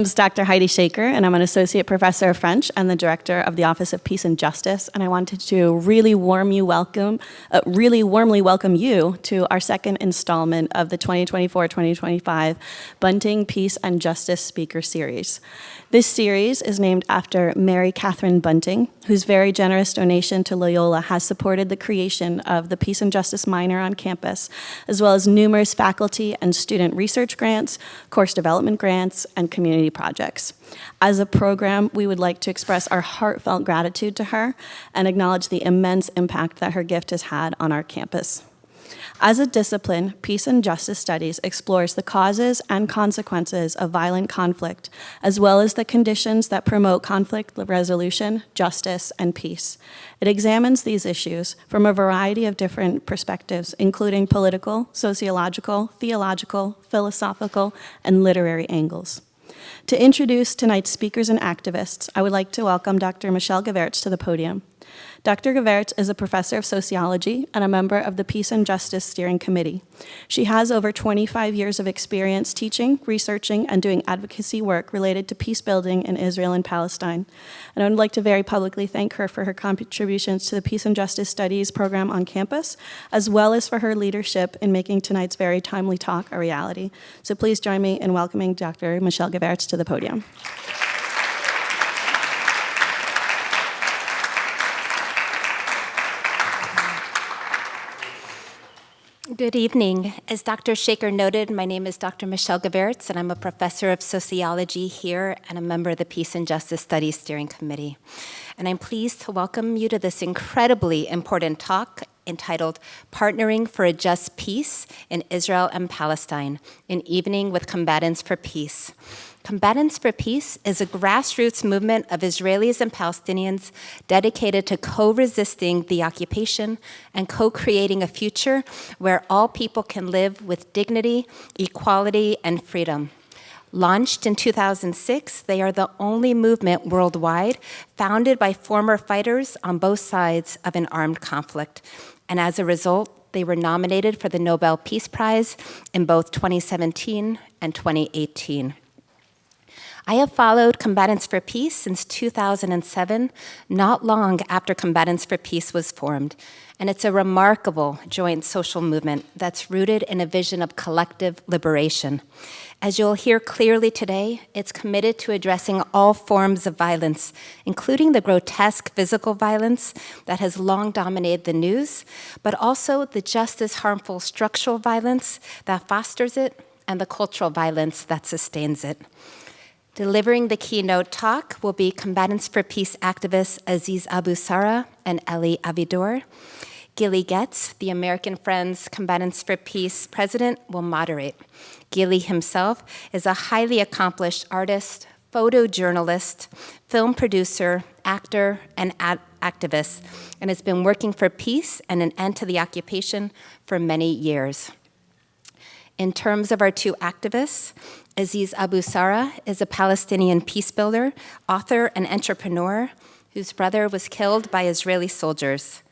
Is Dr. Heidi Shaker, and I'm an associate professor of French and the director of the Office of Peace and Justice. And I wanted to really warmly welcome you to our second installment of the 2024-2025 Bunting Peace and Justice Speaker Series. This series is named after Mary Catherine Bunting, whose very generous donation to Loyola has supported the creation of the Peace and Justice minor on campus, as well as numerous faculty and student research grants, course development grants, and community projects. As a program, we would like to express our heartfelt gratitude to her and acknowledge the immense impact that her gift has had on our campus. As a discipline, peace and justice studies explores the causes and consequences of violent conflict, as well as the conditions that promote conflict resolution, justice, and peace. It examines these issues from a variety of different perspectives, including political, sociological, theological, philosophical, and literary angles. To introduce tonight's speakers and activists, I would like to welcome Dr. Michelle Gevertz to the podium. Dr. Gevertz is a professor of sociology and a member of the Peace and Justice Steering Committee. She has over 25 years of experience teaching, researching, and doing advocacy work related to peace building in Israel and Palestine. And I would like to very publicly thank her for her contributions to the Peace and Justice Studies program on campus, as well as for her leadership in making tonight's very timely talk a reality. So please join me in welcoming Dr. Michelle Gevertz to the podium. Good evening. As Dr. Shaker noted, my name is Dr. Michelle Gevertz, and I'm a professor of sociology here and a member of the Peace and Justice Studies Steering Committee. And I'm pleased to welcome you to this incredibly important talk entitled Partnering for a Just Peace in Israel and Palestine, an evening with Combatants for Peace. Combatants for Peace is a grassroots movement of Israelis and Palestinians dedicated to co-resisting the occupation and co-creating a future where all people can live with dignity, equality, and freedom. Launched in 2006, they are the only movement worldwide founded by former fighters on both sides of an armed conflict. And as a result, they were nominated for the Nobel Peace Prize in both 2017 and 2018. I have followed Combatants for Peace since 2007, not long after Combatants for Peace was formed. And it's a remarkable joint social movement that's rooted in a vision of collective liberation. As you'll hear clearly today, it's committed to addressing all forms of violence, including the grotesque physical violence that has long dominated the news, but also the just as harmful structural violence that fosters it and the cultural violence that sustains it. Delivering the keynote talk will be Combatants for Peace activists Aziz Abu Sarah and Elie Avidor. Gilly Getz, the American Friends Combatants for Peace president, will moderate. Gilly himself is a highly accomplished artist, photojournalist, film producer, actor, and activist, and has been working for peace and an end to the occupation for many years. In terms of our two activists, Aziz Abu Sarah is a Palestinian peace builder, author, and entrepreneur whose brother was killed by Israeli soldiers.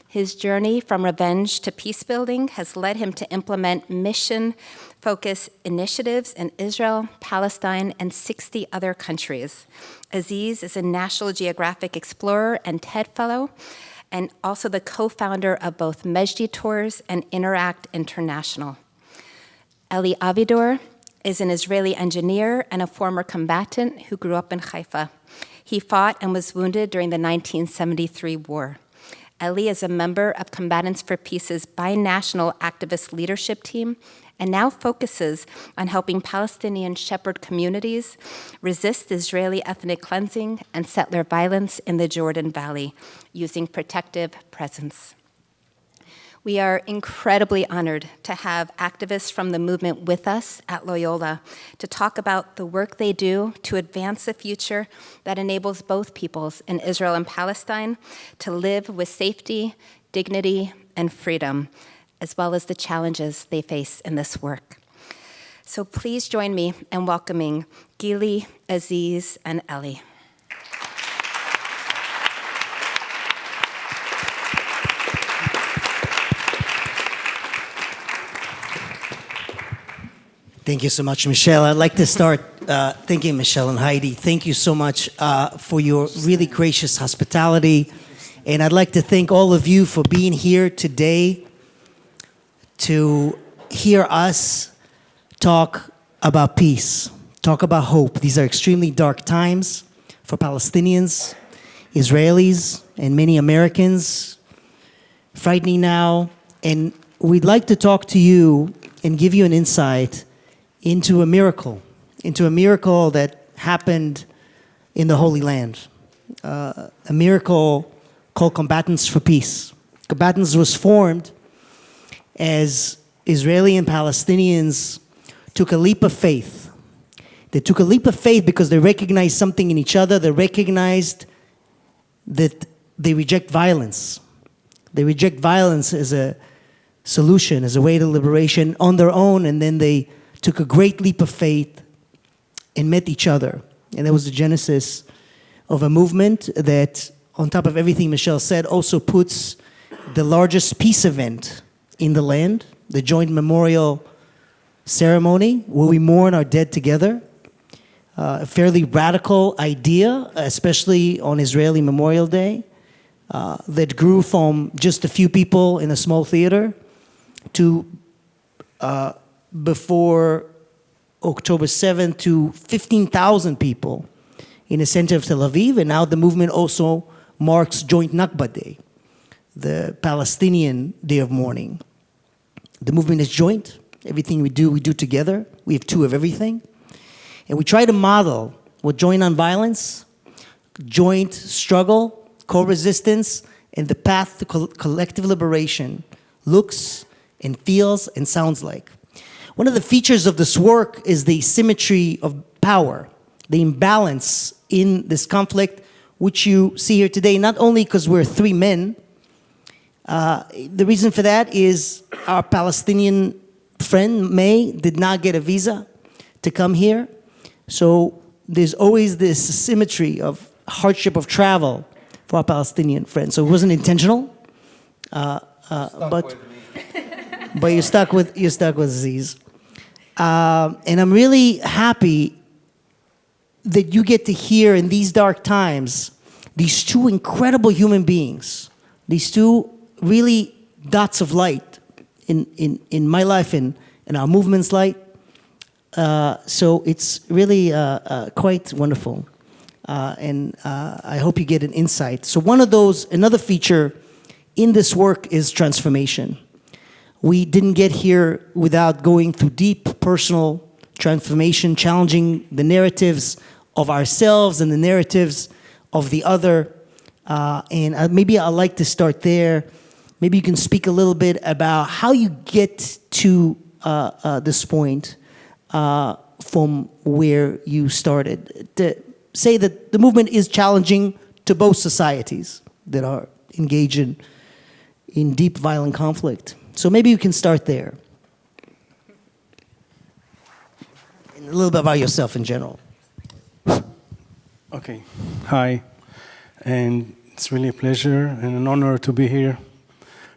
His journey from revenge to peace building has led him to implement mission-focused initiatives in Israel, Palestine, and 60 other countries. Aziz is a National Geographic Explorer and TED Fellow, and also the co-founder of both Mejdi Tours and Interact International. Elie Avidor is an Israeli engineer and a former combatant who grew up in Haifa. He fought and was wounded during the 1973 war. Elie is a member of Combatants for Peace's binational activist leadership team and now focuses on helping Palestinian shepherd communities resist Israeli ethnic cleansing and settler violence in the Jordan Valley using protective presence. We are incredibly honored to have activists from the movement with us at Loyola to talk about the work they do to advance a future that enables both peoples in Israel and Palestine to live with safety, dignity, and freedom, as well as the challenges they face in this work. So please join me in welcoming Gilly, Aziz, and Elie. Thank you so much, Michelle. I'd like to start Thank you, Michelle and Heidi. Thank you so much for your really gracious hospitality. And I'd like to thank all of you for being here today to hear us talk about peace, talk about hope. These are extremely dark times for Palestinians, Israelis, and many Americans. Frightening now. And we'd like to talk to you and give you an insight into a miracle that happened in the Holy Land. A miracle called Combatants for Peace. Combatants was formed as Israeli and Palestinians took a leap of faith. They took a leap of faith because they recognized something in each other. They recognized that they reject violence. They reject violence as a solution, as a way to liberation on their own, and then they took a great leap of faith and met each other. And that was the genesis of a movement that, on top of everything Michelle said, also puts the largest peace event in the land, the joint memorial ceremony, where we mourn our dead together. A fairly radical idea, especially on Israeli Memorial Day, that grew from just a few people in a small theater to before October 7th to 15,000 people in the center of Tel Aviv. And now the movement also marks Joint Nakba Day, the Palestinian Day of Mourning. The movement is joint. Everything we do together. We have two of everything. And we try to model what joint nonviolence, joint struggle, co-resistance, and the path to collective liberation looks and feels and sounds like. One of the features of this work is the symmetry of power, the imbalance in this conflict, which you see here today, not only because we're three men. The reason for that is our Palestinian friend, May, did not get a visa to come here. So there's always this symmetry of hardship of travel for our Palestinian friends. So it wasn't intentional, but you're stuck with Aziz. And I'm really happy that you get to hear in these dark times these two incredible human beings, these two really dots of light in my life and in our movement's light. So it's really quite wonderful. And I hope you get an insight. So another feature in this work is transformation. We didn't get here without going through deep personal transformation, challenging the narratives of ourselves and the narratives of the other. And maybe I'd like to start there. Maybe you can speak a little bit about how you get to this point from where you started. To say that the movement is challenging to both societies that are engaged in deep violent conflict. So maybe you can start there. And a little bit about yourself in general. Okay. Hi. And it's really a pleasure and an honor to be here.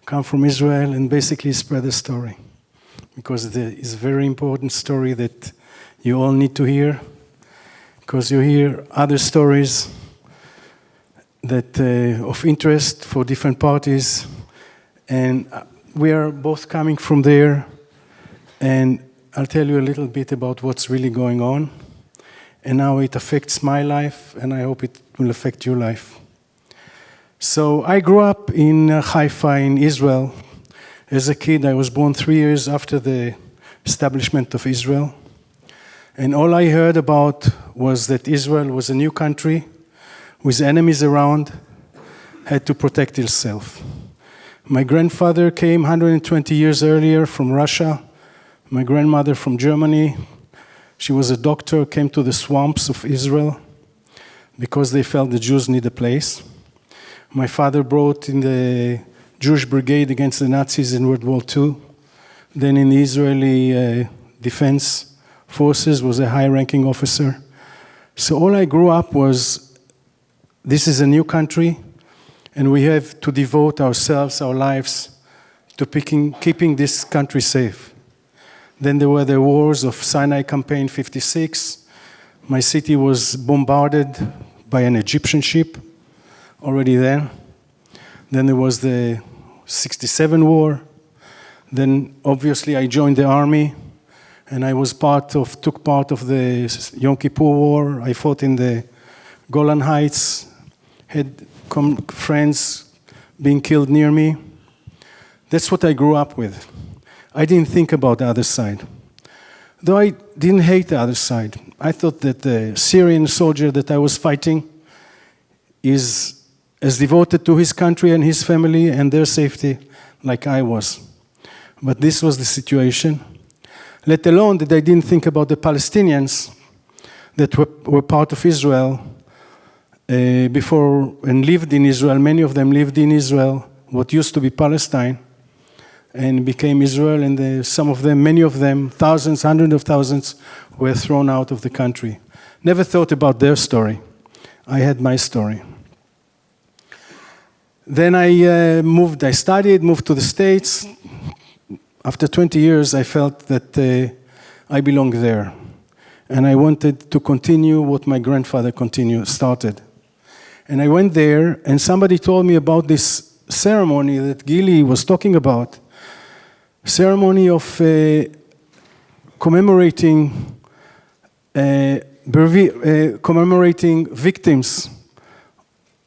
Come from Israel and basically spread the story. Because it's a very important story that you all need to hear. Because you hear other stories that of interest for different parties. And we are both coming from there. And I'll tell you a little bit about what's really going on and how it affects my life, and I hope it will affect your life. So I grew up in Haifa in Israel. As a kid, I was born 3 years after the establishment of Israel. And all I heard about was that Israel was a new country with enemies around, had to protect itself. My grandfather came 120 years earlier from Russia. My grandmother from Germany. She was a doctor, came to the swamps of Israel because they felt the Jews need a place. My father brought in the Jewish brigade against the Nazis in World War II. Then in the Israeli defense forces was a high-ranking officer. So all I grew up was, this is a new country, and we have to devote ourselves, our lives, to keeping this country safe. Then there were the wars of Sinai Campaign 56, My city was bombarded by an Egyptian ship already then. Then there was the 67 war. Then obviously I joined the army, and I took part of the Yom Kippur war. I fought in the Golan Heights, had friends being killed near me. That's what I grew up with. I didn't think about the other side. Though I didn't hate the other side. I thought that the Syrian soldier that I was fighting is as devoted to his country and his family and their safety like I was. But this was the situation. Let alone that I didn't think about the Palestinians that were part of Israel before and lived in Israel. Many of them lived in Israel, what used to be Palestine, and became Israel, and some of them, many of them, thousands, hundreds of thousands, were thrown out of the country. Never thought about their story. I had my story. Then I moved to the States. After 20 years, I felt that I belonged there. And I wanted to continue what my grandfather started. And I went there, and somebody told me about this ceremony that Elie was talking about. Ceremony of commemorating victims,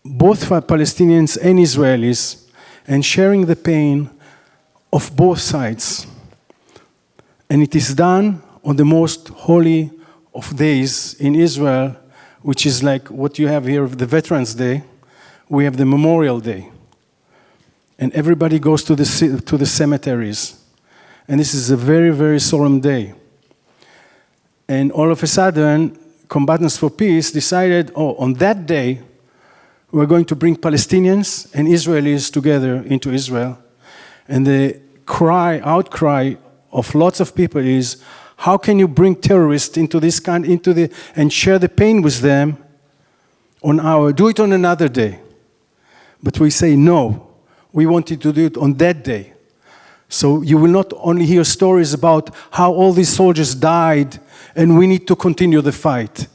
both for Palestinians and Israelis, and sharing the pain of both sides. And it is done on the most holy of days in Israel, which is like what you have here, the Veterans Day. We have the Memorial Day. And everybody goes to the cemeteries. And this is a very, very solemn day. And all of a sudden, Combatants for Peace decided, on that day, we're going to bring Palestinians and Israelis together into Israel. And the outcry of lots of people is, how can you bring terrorists into this and share the pain with them do it on another day? But we say, no, we wanted to do it on that day. So you will not only hear stories about how all these soldiers died and we need to continue the fight.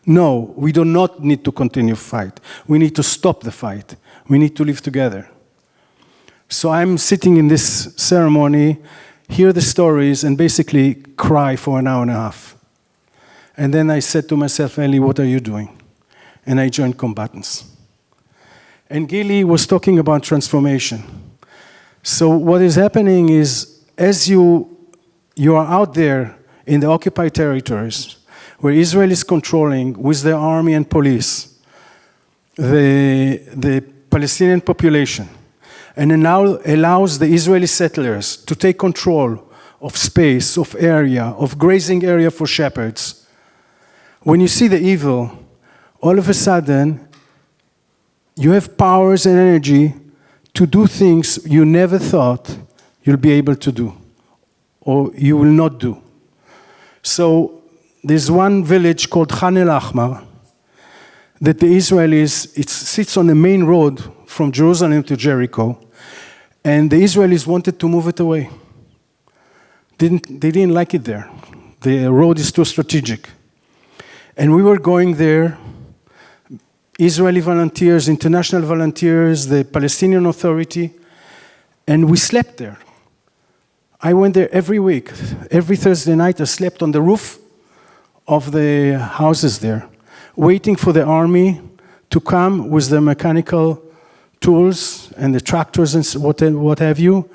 No, we do not need to continue the fight. We need to stop the fight. We need to live together. So I'm sitting in this ceremony, hear the stories, and basically cry for an hour and a half. And then I said to myself, Elie, what are you doing? And I joined Combatants. And Elie was talking about transformation. So what is happening is, as you are out there in the occupied territories, where Israel is controlling with their army and police the Palestinian population, and it now allows the Israeli settlers to take control of space, of area, of grazing area for shepherds. When you see the evil, all of a sudden, you have powers and energy to do things you never thought you'll be able to do, or you will not do. So there's one village called Khan el-Ahmar that the Israelis, it sits on the main road from Jerusalem to Jericho, and the Israelis wanted to move it away. They didn't like it there. The road is too strategic. And we were going there, Israeli volunteers, international volunteers, the Palestinian Authority, and we slept there. I went there every week. Every Thursday night I slept on the roof of the houses there, waiting for the army to come with the mechanical tools and the tractors and what have you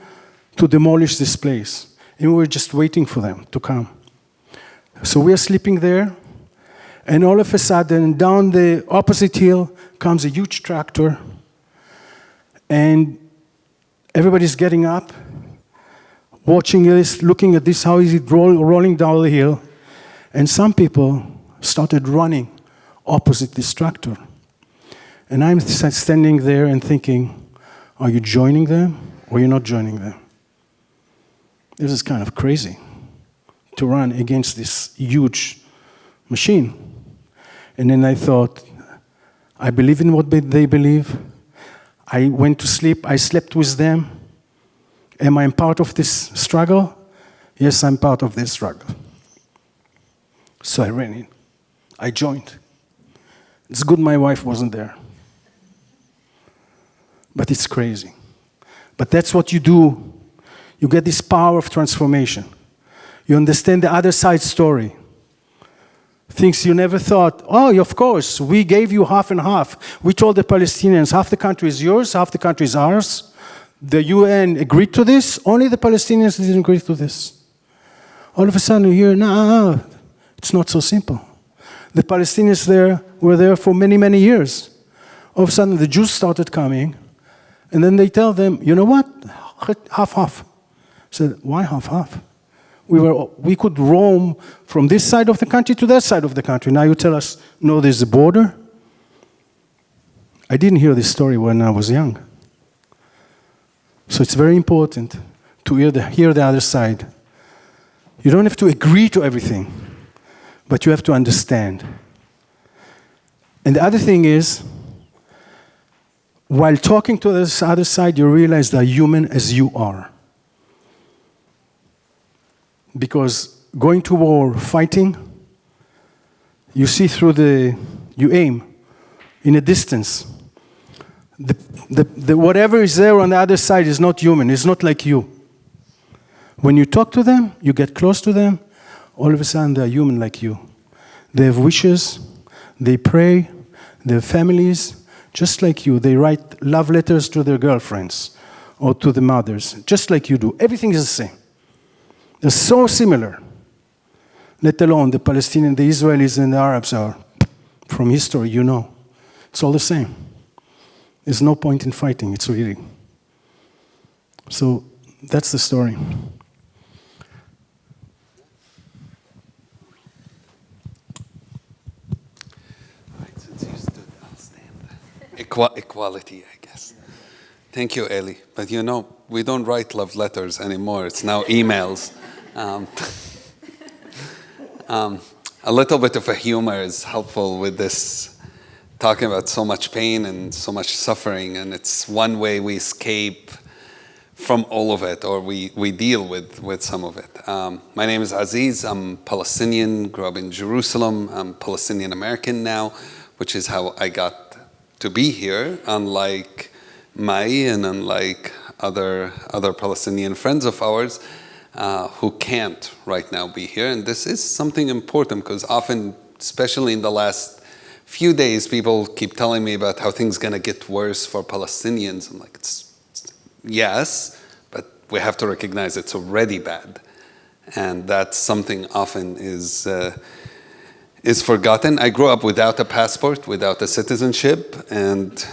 to demolish this place. And we were just waiting for them to come. So we are sleeping there, and all of a sudden, down the opposite hill comes a huge tractor, and everybody's getting up, watching this, looking at this, how is it rolling down the hill, and some people started running opposite this tractor. And I'm standing there and thinking, are you joining them or you're not joining them? This is kind of crazy to run against this huge machine. And then I thought, I believe in what they believe. I went to sleep. I slept with them. Am I part of this struggle? Yes, I'm part of this struggle. So I ran in. I joined. It's good my wife wasn't there. But it's crazy. But that's what you do. You get this power of transformation. You understand the other side story. Things you never thought, oh, of course, we gave you half and half. We told the Palestinians, half the country is yours, half the country is ours. The UN agreed to this, only the Palestinians didn't agree to this. All of a sudden you hear, no, it's not so simple. The Palestinians were there for many, many years. All of a sudden the Jews started coming, and then they tell them, you know what, half-half. I said, why half-half? We could roam from this side of the country to that side of the country. Now you tell us, no, there's a border? I didn't hear this story when I was young. So it's very important to hear the other side. You don't have to agree to everything, but you have to understand. And the other thing is, while talking to this other side, you realize they're human as you are. Because going to war, fighting, you see you aim in a distance. Whatever is there on the other side is not human, it's not like you. When you talk to them, you get close to them, all of a sudden they're human like you. They have wishes, they pray, they have families, just like you. They write love letters to their girlfriends or to the mothers, just like you do. Everything is the same. They're so similar. Let alone the Palestinians, the Israelis, and the Arabs are, from history, you know. It's all the same. There's no point in fighting, it's really. So that's the story. Since you stood, I'll stand. Equality, I guess. Thank you, Elie. But you know, we don't write love letters anymore. It's now emails. A little bit of a humor is helpful with this, talking about so much pain and so much suffering, and it's one way we escape from all of it, or we deal with some of it. My name is Aziz. I'm Palestinian, grew up in Jerusalem. I'm Palestinian American now, which is how I got to be here, unlike Mai and unlike other Palestinian friends of ours who can't right now be here. And this is something important because often, especially in the last few days, people keep telling me about how things going to get worse for Palestinians. I'm like, yes, but we have to recognize it's already bad. And that's something often is forgotten. I grew up without a passport, without a citizenship, and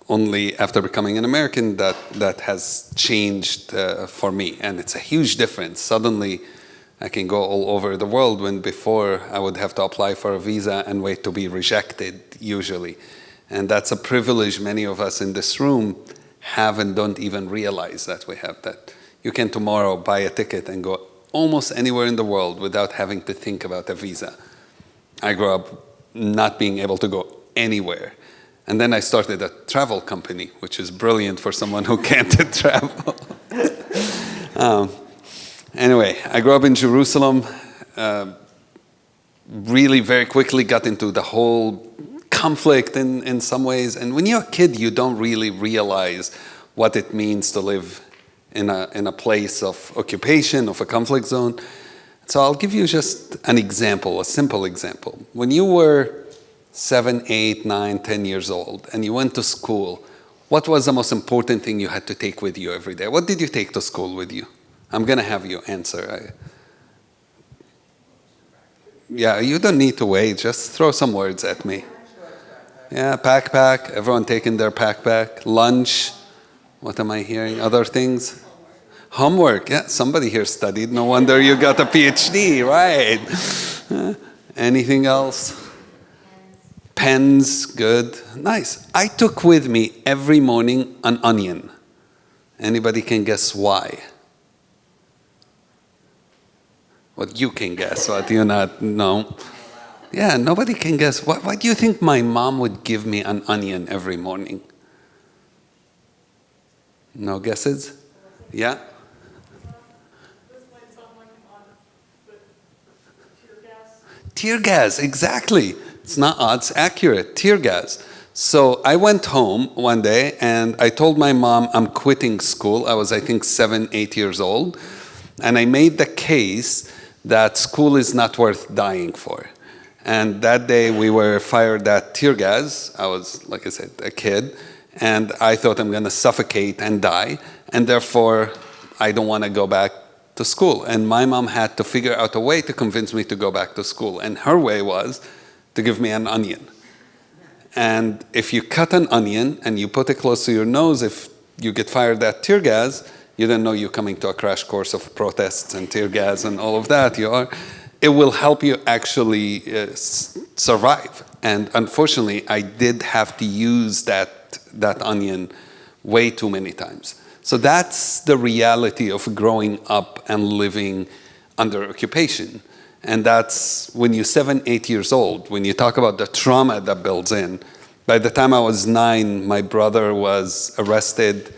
only after becoming an American that has changed for me. And it's a huge difference. Suddenly, I can go all over the world when before I would have to apply for a visa and wait to be rejected, usually. And that's a privilege many of us in this room have and don't even realize that we have that. You can tomorrow buy a ticket and go almost anywhere in the world without having to think about a visa. I grew up not being able to go anywhere. And then I started a travel company, which is brilliant for someone who can't travel. Anyway, I grew up in Jerusalem, really very quickly got into the whole conflict in some ways. And when you're a kid, you don't really realize what it means to live in a place of occupation, of a conflict zone. So I'll give you just an example, a simple example. When you were 7, 8, 9, 10 years old, and you went to school, what was the most important thing you had to take with you every day? What did you take to school with you? I'm going to have you answer. Yeah, you don't need to wait. Just throw some words at me. Yeah, backpack. Everyone taking their backpack. Lunch. What am I hearing? Other things? Homework. Yeah, somebody here studied. No wonder you got a PhD, right? Anything else? Pens, good, nice. I took with me every morning an onion. Anybody can guess why? What you can guess, what do you not know? Yeah, nobody can guess. Why do you think my mom would give me an onion every morning? No guesses? Yeah? Tear gas, exactly. It's not odds, accurate, tear gas. So I went home one day and I told my mom I'm quitting school. I was, I think, 7, 8 years old. And I made the case that school is not worth dying for. And that day we were fired at tear gas. I was, like I said, a kid. And I thought I'm going to suffocate and die. And therefore, I don't want to go back to school. And my mom had to figure out a way to convince me to go back to school. And her way was to give me an onion. And if you cut an onion and you put it close to your nose, if you get fired at tear gas, you don't know you're coming to a crash course of protests and tear gas and all of that. It will help you actually survive. And unfortunately, I did have to use that onion way too many times. So that's the reality of growing up and living under occupation. And that's when you're 7, 8 years old, when you talk about the trauma that builds in. By the time I was 9, my brother was arrested,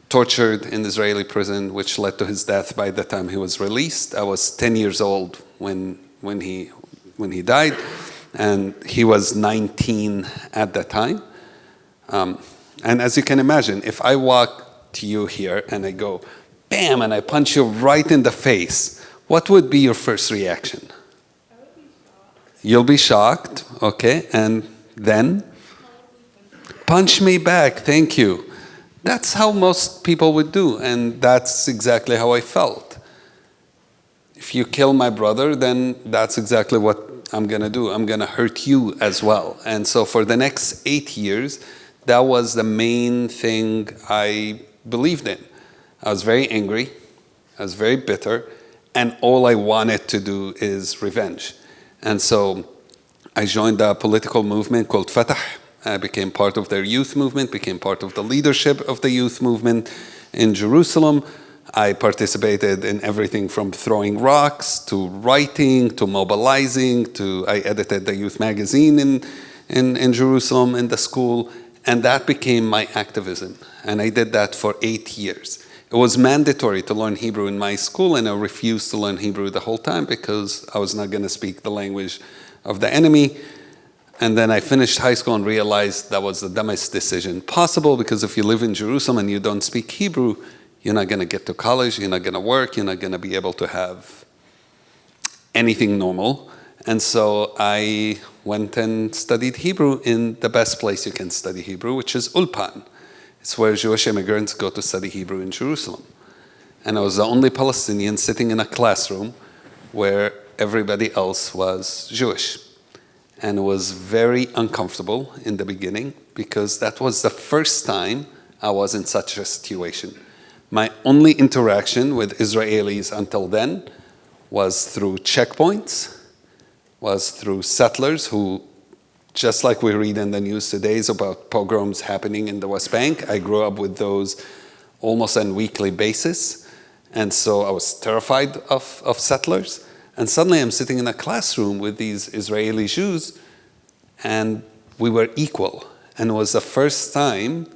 tortured in Israeli prison, which led to his death by the time he was released. I was 10 years old when he died, and he was 19 at that time. And as you can imagine, if I walk to you here and I go, bam, and I punch you right in the face, what would be your first reaction? I would be shocked. You'll be shocked, okay, and then? Punch me back, thank you. That's how most people would do, and that's exactly how I felt. If you kill my brother, then that's exactly what I'm going to do. I'm going to hurt you as well. And so for the next 8 years, that was the main thing I believed in. I was very angry. I was very bitter. And all I wanted to do is revenge. And so I joined a political movement called Fatah. I became part of their youth movement, became part of the leadership of the youth movement in Jerusalem. I participated in everything from throwing rocks to writing to mobilizing to I edited the youth magazine in Jerusalem in the school. And that became my activism. And I did that for 8 years. It was mandatory to learn Hebrew in my school, and I refused to learn Hebrew the whole time because I was not going to speak the language of the enemy. And then I finished high school and realized that was the dumbest decision possible, because if you live in Jerusalem and you don't speak Hebrew, you're not going to get to college, you're not going to work, you're not going to be able to have anything normal. And so I went and studied Hebrew in the best place you can study Hebrew, which is Ulpan. It's where Jewish immigrants go to study Hebrew in Jerusalem. And I was the only Palestinian sitting in a classroom where everybody else was Jewish. And it was very uncomfortable in the beginning because that was the first time I was in such a situation. My only interaction with Israelis until then was through checkpoints, was through settlers who, just like we read in the news today about pogroms happening in the West Bank, I grew up with those almost on a weekly basis. And so I was terrified of settlers. And suddenly I'm sitting in a classroom with these Israeli Jews, and we were equal. And it was the first time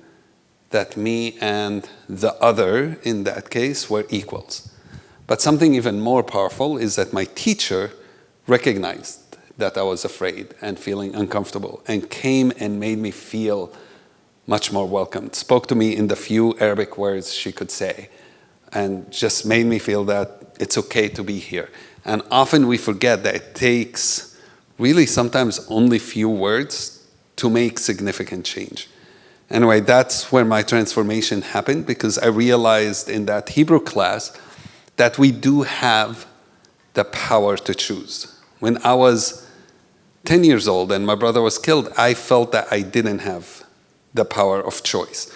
that me and the other, in that case, were equals. But something even more powerful is that my teacher recognized that I was afraid and feeling uncomfortable, and came and made me feel much more welcomed. Spoke to me in the few Arabic words she could say, and just made me feel that it's okay to be here. And often we forget that it takes really sometimes only few words to make significant change. Anyway, that's where my transformation happened, because I realized in that Hebrew class that we do have the power to choose. When I was 10 years old and my brother was killed, I felt that I didn't have the power of choice.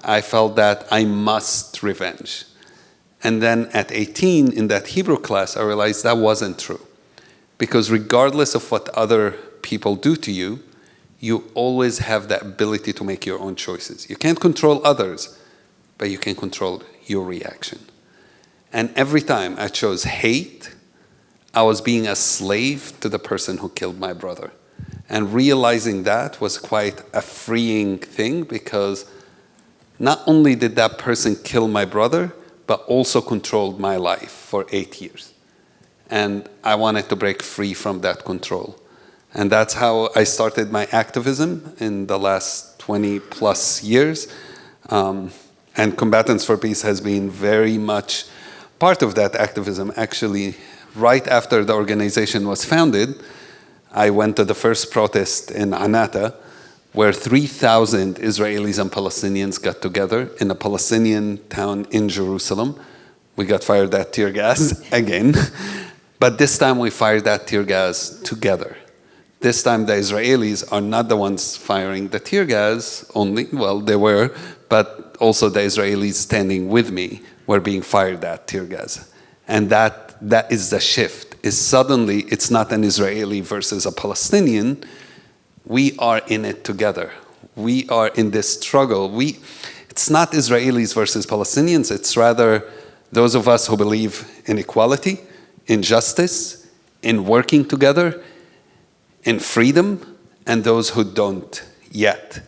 I felt that I must revenge. And then at 18, in that Hebrew class, I realized that wasn't true. Because regardless of what other people do to you, you always have the ability to make your own choices. You can't control others, but you can control your reaction. And every time I chose hate, I was being a slave to the person who killed my brother. And realizing that was quite a freeing thing, because not only did that person kill my brother, but also controlled my life for 8 years. And I wanted to break free from that control. And that's how I started my activism in the last 20 plus years. And Combatants for Peace has been very much part of that activism. Actually, right after the organization was founded, I went to the first protest in Anata, where 3,000 Israelis and Palestinians got together in a Palestinian town in Jerusalem. We got fired at tear gas again, but this time we fired that tear gas together. This time the Israelis are not the ones firing the tear gas only, well, they were, but also the Israelis standing with me were being fired at tear gas. And that is the shift, is suddenly it's not an Israeli versus a Palestinian. We are in it together. We are in this struggle. It's not Israelis versus Palestinians, it's rather those of us who believe in equality, in justice, in working together, in freedom, and those who don't yet.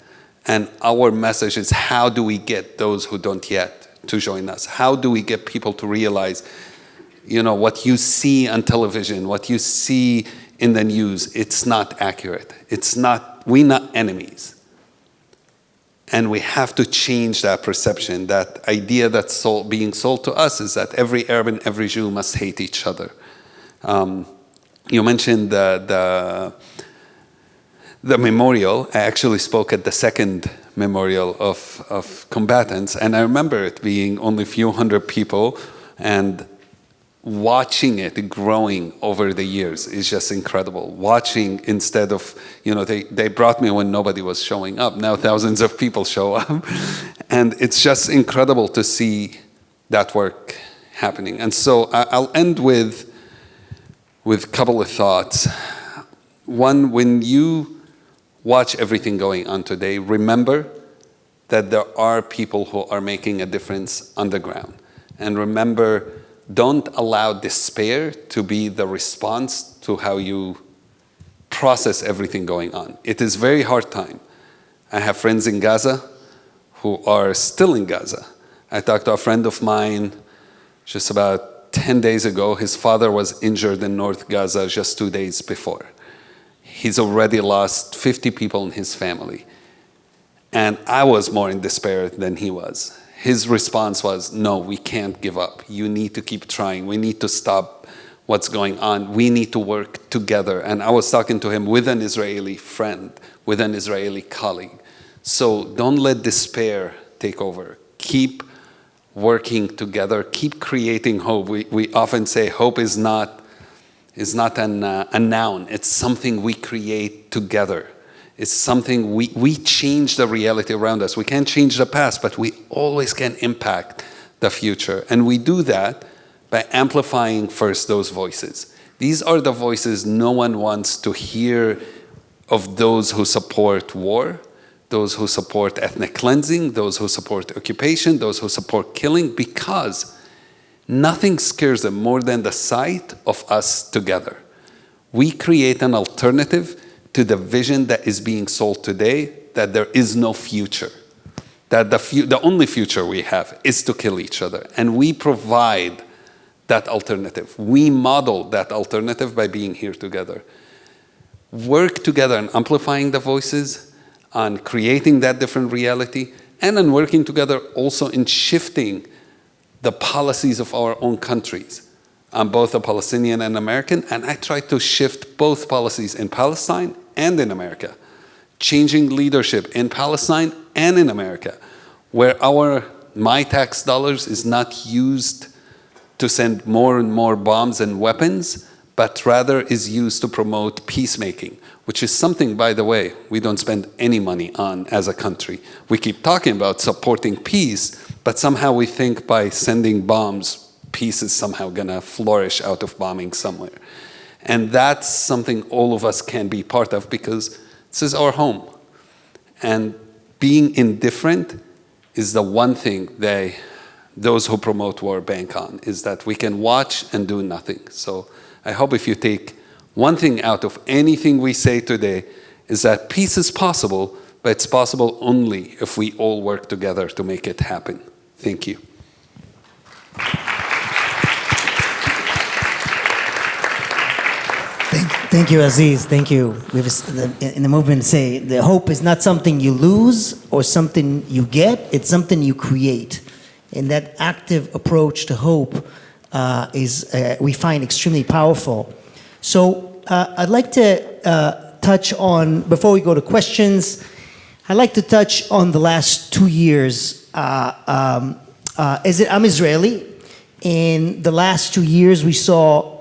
And our message is, how do we get those who don't yet to join us? How do we get people to realize, what you see on television, what you see in the news, it's not accurate. We're not enemies. And we have to change that perception. That idea that's being sold to us is that every Arab and every Jew must hate each other. You mentioned the memorial. I actually spoke at the second memorial of combatants, and I remember it being only a few hundred people, and watching it growing over the years is just incredible. Watching instead of, they brought me when nobody was showing up. Now thousands of people show up. And it's just incredible to see that work happening. And so I'll end with a couple of thoughts. One, when you watch everything going on today, remember that there are people who are making a difference on the ground. And remember, don't allow despair to be the response to how you process everything going on. It is a very hard time. I have friends in Gaza who are still in Gaza. I talked to a friend of mine just about 10 days ago. His father was injured in North Gaza just 2 days before. He's already lost 50 people in his family. And I was more in despair than he was. His response was, no, we can't give up. You need to keep trying. We need to stop what's going on. We need to work together. And I was talking to him with an Israeli friend, with an Israeli colleague. So don't let despair take over. Keep working together. Keep creating hope. We often say hope is not a noun. It's something we create together. It's something we change the reality around us. We can't change the past, but we always can impact the future. And we do that by amplifying first those voices. These are the voices no one wants to hear of those who support war, those who support ethnic cleansing, those who support occupation, those who support killing, because nothing scares them more than the sight of us together. We create an alternative to the vision that is being sold today, that there is no future, that the only future we have is to kill each other. And we provide that alternative. We model that alternative by being here together. Work together on amplifying the voices, on creating that different reality, and on working together also in shifting the policies of our own countries. I'm both a Palestinian and American, and I try to shift both policies in Palestine and in America, changing leadership in Palestine and in America, where my tax dollars is not used to send more and more bombs and weapons, but rather is used to promote peacemaking, which is something, by the way, we don't spend any money on as a country. We keep talking about supporting peace, but somehow we think by sending bombs, peace is somehow gonna flourish out of bombing somewhere. And that's something all of us can be part of, because this is our home. And being indifferent is the one thing those who promote war bank on, is that we can watch and do nothing. So I hope if you take one thing out of anything we say today, is that peace is possible, but it's possible only if we all work together to make it happen. Thank you. Thank you, Aziz. Thank you. We have in the movement say the hope is not something you lose or something you get. It's something you create, and that active approach to hope we find extremely powerful. So I'd like to touch on, before we go to questions, I'd like to touch on the last 2 years. I'm Israeli. In the last 2 years, we saw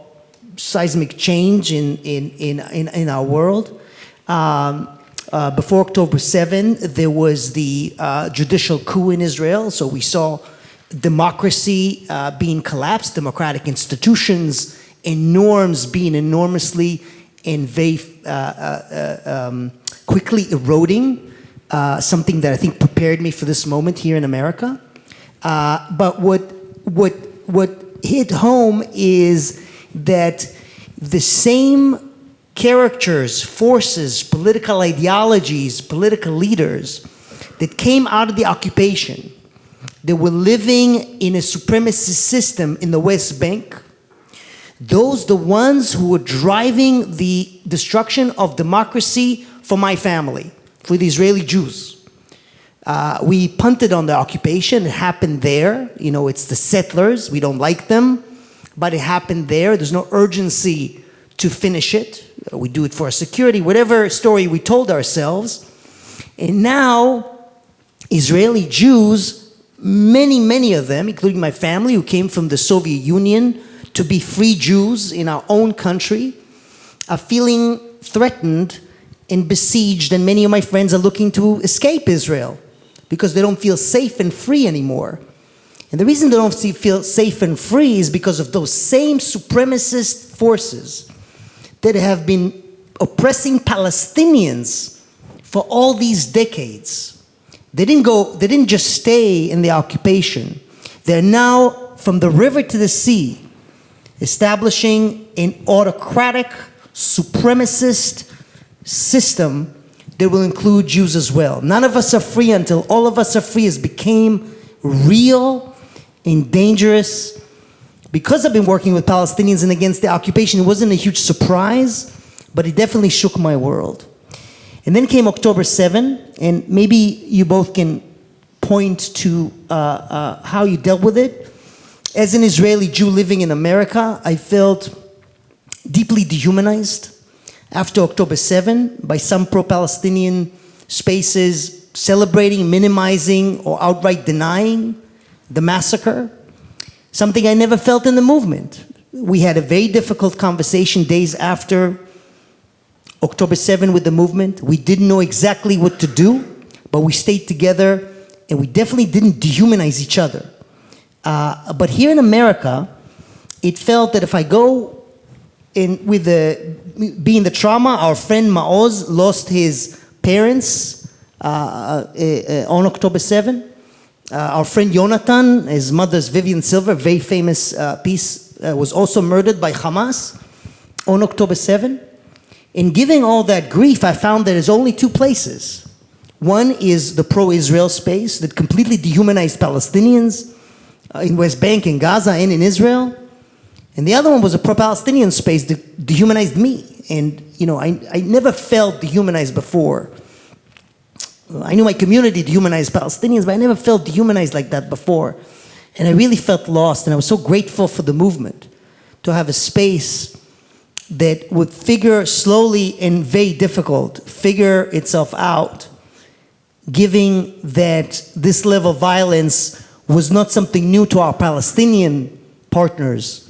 seismic change in our world. Before October 7, there was the judicial coup in Israel, so we saw democracy being collapsed, democratic institutions and norms being enormously and very quickly eroding, something that I think prepared me for this moment here in America. But what hit home is that the same characters, forces, political ideologies, political leaders that came out of the occupation, that were living in a supremacist system in the West Bank, those the ones who were driving the destruction of democracy for my family, for the Israeli Jews. We punted on the occupation. It happened there. You know, it's the settlers. We don't like them. But it happened there. There's no urgency to finish it. We do it for our security, whatever story we told ourselves. And now, Israeli Jews, many of them, including my family, who came from the Soviet Union to be free Jews in our own country, are feeling threatened and besieged, and many of my friends are looking to escape Israel because they don't feel safe and free anymore. And the reason they don't feel safe and free is because of those same supremacist forces that have been oppressing Palestinians for all these decades. They didn't just stay in the occupation. They're now, from the river to the sea, establishing an autocratic, supremacist system that will include Jews as well. None of us are free until all of us are free has became real and dangerous. Because I've been working with Palestinians and against the occupation, it wasn't a huge surprise, but it definitely shook my world. And then came October 7, and maybe you both can point to how you dealt with it. As an Israeli Jew living in America, I felt deeply dehumanized after October 7 by some pro-Palestinian spaces celebrating, minimizing, or outright denying the massacre, something I never felt in the movement. We had a very difficult conversation days after October 7 with the movement. We didn't know exactly what to do, but we stayed together, and we definitely didn't dehumanize each other. But here in America, it felt that if I go in with being the trauma, our friend Maoz lost his parents on October 7. Our friend Jonathan, his mother's Vivian Silver, very famous piece, was also murdered by Hamas on October 7. In giving all that grief, I found that there's only two places. One is the pro-Israel space that completely dehumanized Palestinians in West Bank, in Gaza, and in Israel. And the other one was a pro-Palestinian space that dehumanized me. And, you know, I never felt dehumanized before. I knew my community dehumanized Palestinians, but I never felt dehumanized like that before. And I really felt lost, and I was so grateful for the movement to have a space that would figure slowly and very difficult, figure itself out, giving that this level of violence was not something new to our Palestinian partners,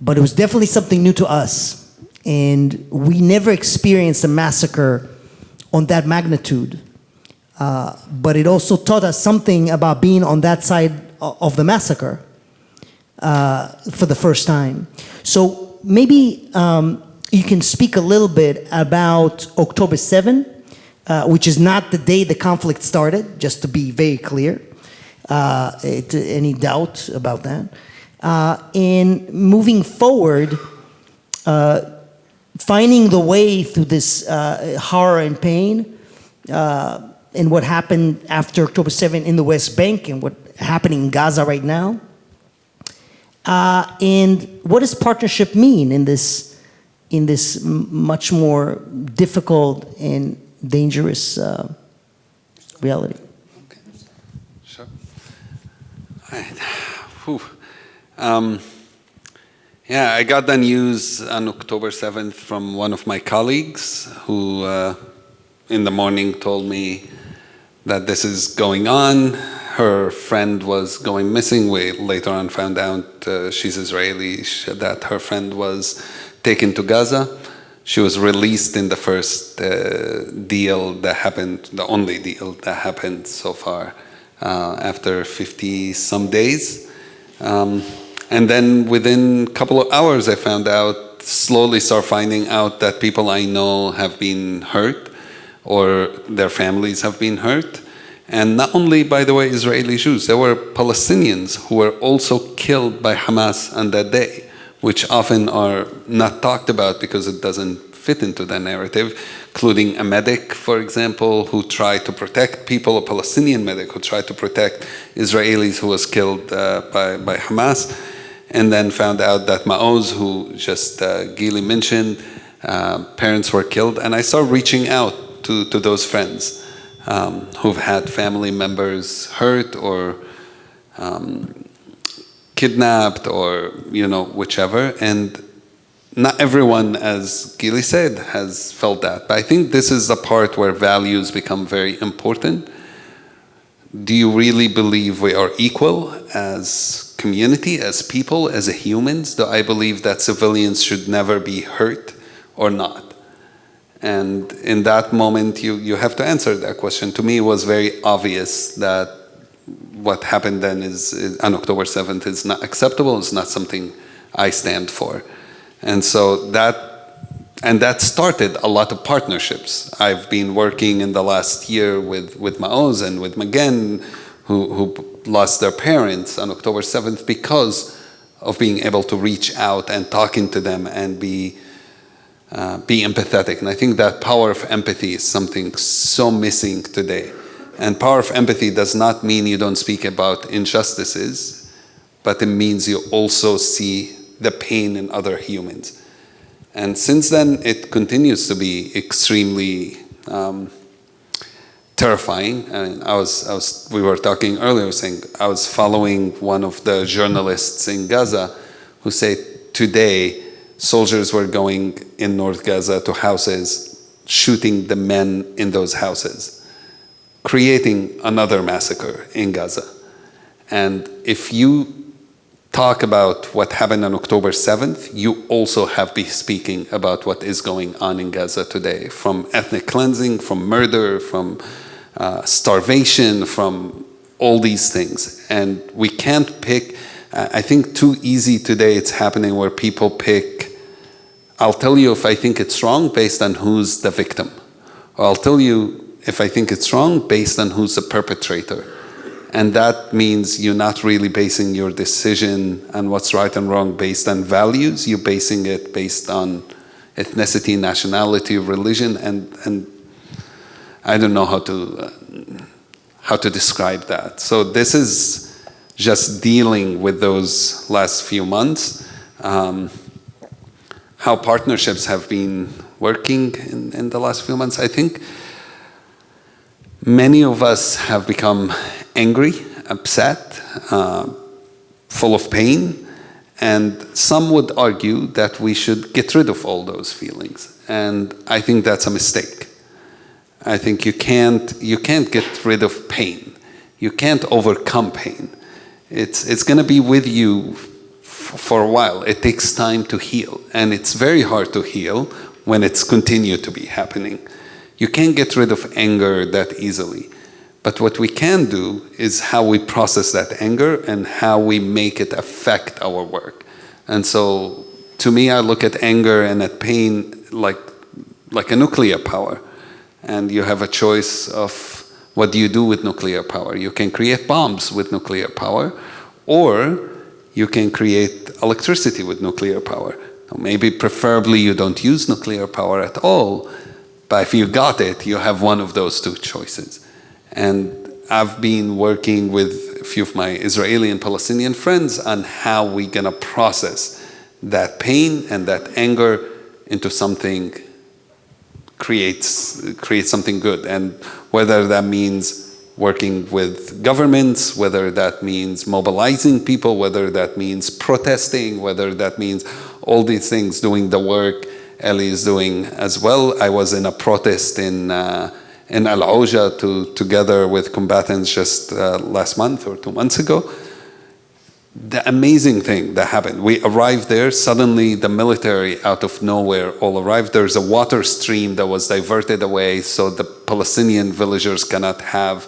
but it was definitely something new to us. And we never experienced a massacre on that magnitude. But it also taught us something about being on that side of the massacre for the first time. So maybe you can speak a little bit about October 7, which is not the day the conflict started, just to be very clear. Any doubt about that? In moving forward, finding the way through this horror and pain, and what happened after October 7 in the West Bank and what happening in Gaza right now. And what does partnership mean in this in this much more difficult and dangerous reality. Okay. Sure. All right. Whew. Yeah, I got the news on October 7th from one of my colleagues who in the morning told me that this is going on. Her friend was going missing. We later on found out she's Israeli, that her friend was taken to Gaza. She was released in the first deal that happened, the only deal that happened so far, after 50 some days. And then within a couple of hours, I found out, slowly start finding out that people I know have been hurt or their families have been hurt. And not only, by the way, Israeli Jews, there were Palestinians who were also killed by Hamas on that day, which often are not talked about because it doesn't fit into the narrative, including a medic, for example, who tried to protect people, a Palestinian medic who tried to protect Israelis who was killed by Hamas, and then found out that Maoz, who just Gili mentioned, parents were killed. And I started reaching out to those friends who've had family members hurt or kidnapped or, whichever. And not everyone, as Gili said, has felt that. But I think this is the part where values become very important. Do you really believe we are equal as community, as people, as humans? Do I believe that civilians should never be hurt or not? And in that moment, you have to answer that question. To me, it was very obvious that what happened then is on October 7th is not acceptable. It's not something I stand for. And so that started a lot of partnerships. I've been working in the last year with Maoz and with Magen, who lost their parents on October 7th because of being able to reach out and talking to them and be empathetic. And I think that power of empathy is something so missing today. And power of empathy does not mean you don't speak about injustices, but it means you also see the pain in other humans. And since then, it continues to be extremely terrifying. And we were talking earlier, saying I was following one of the journalists in Gaza who said today soldiers were going in North Gaza to houses, shooting the men in those houses, creating another massacre in Gaza. And if you talk about what happened on October 7th, you also have to be speaking about what is going on in Gaza today, from ethnic cleansing, from murder, from starvation, from all these things. And we can't pick, I think too easy today it's happening where people pick, I'll tell you if I think it's wrong based on who's the victim. Or I'll tell you if I think it's wrong based on who's the perpetrator. And that means you're not really basing your decision on what's right and wrong based on values. You're basing it based on ethnicity, nationality, religion, and I don't know how to describe that. So this is just dealing with those last few months, how partnerships have been working in the last few months. I think many of us have become angry, upset, full of pain, and some would argue that we should get rid of all those feelings. And I think that's a mistake. I think you can't get rid of pain. You can't overcome pain. It's going to be with you for a while. It takes time to heal, and it's very hard to heal when it's continued to be happening. You can't get rid of anger that easily. But what we can do is how we process that anger and how we make it affect our work. And so, to me, I look at anger and at pain like a nuclear power. And you have a choice of what do you do with nuclear power. You can create bombs with nuclear power, or you can create electricity with nuclear power. Maybe preferably you don't use nuclear power at all, but if you got it, you have one of those two choices. And I've been working with a few of my Israeli and Palestinian friends on how we're going to process that pain and that anger into something creates something good. And whether that means working with governments, whether that means mobilizing people, whether that means protesting, whether that means all these things, doing the work Elie is doing as well. I was in a protest in Al-Auja together with combatants just last month or 2 months ago. The amazing thing that happened, we arrived there, suddenly the military out of nowhere all arrived. There's a water stream that was diverted away so the Palestinian villagers cannot have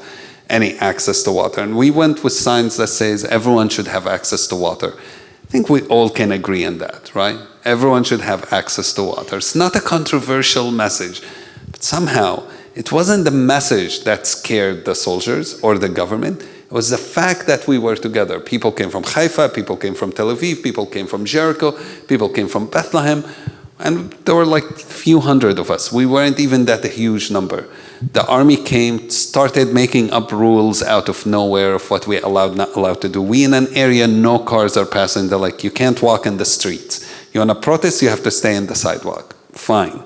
any access to water. And we went with signs that says everyone should have access to water. I think we all can agree on that, right? Everyone should have access to water. It's not a controversial message, but somehow it wasn't the message that scared the soldiers or the government. It was the fact that we were together. People came from Haifa, people came from Tel Aviv, people came from Jericho, people came from Bethlehem, and there were like a few hundred of us. We weren't even that a huge number. The army came, started making up rules out of nowhere of what we allowed, not allowed to do. We in an area, no cars are passing. They're like, you can't walk in the streets. You want to protest, you have to stay in the sidewalk. Fine.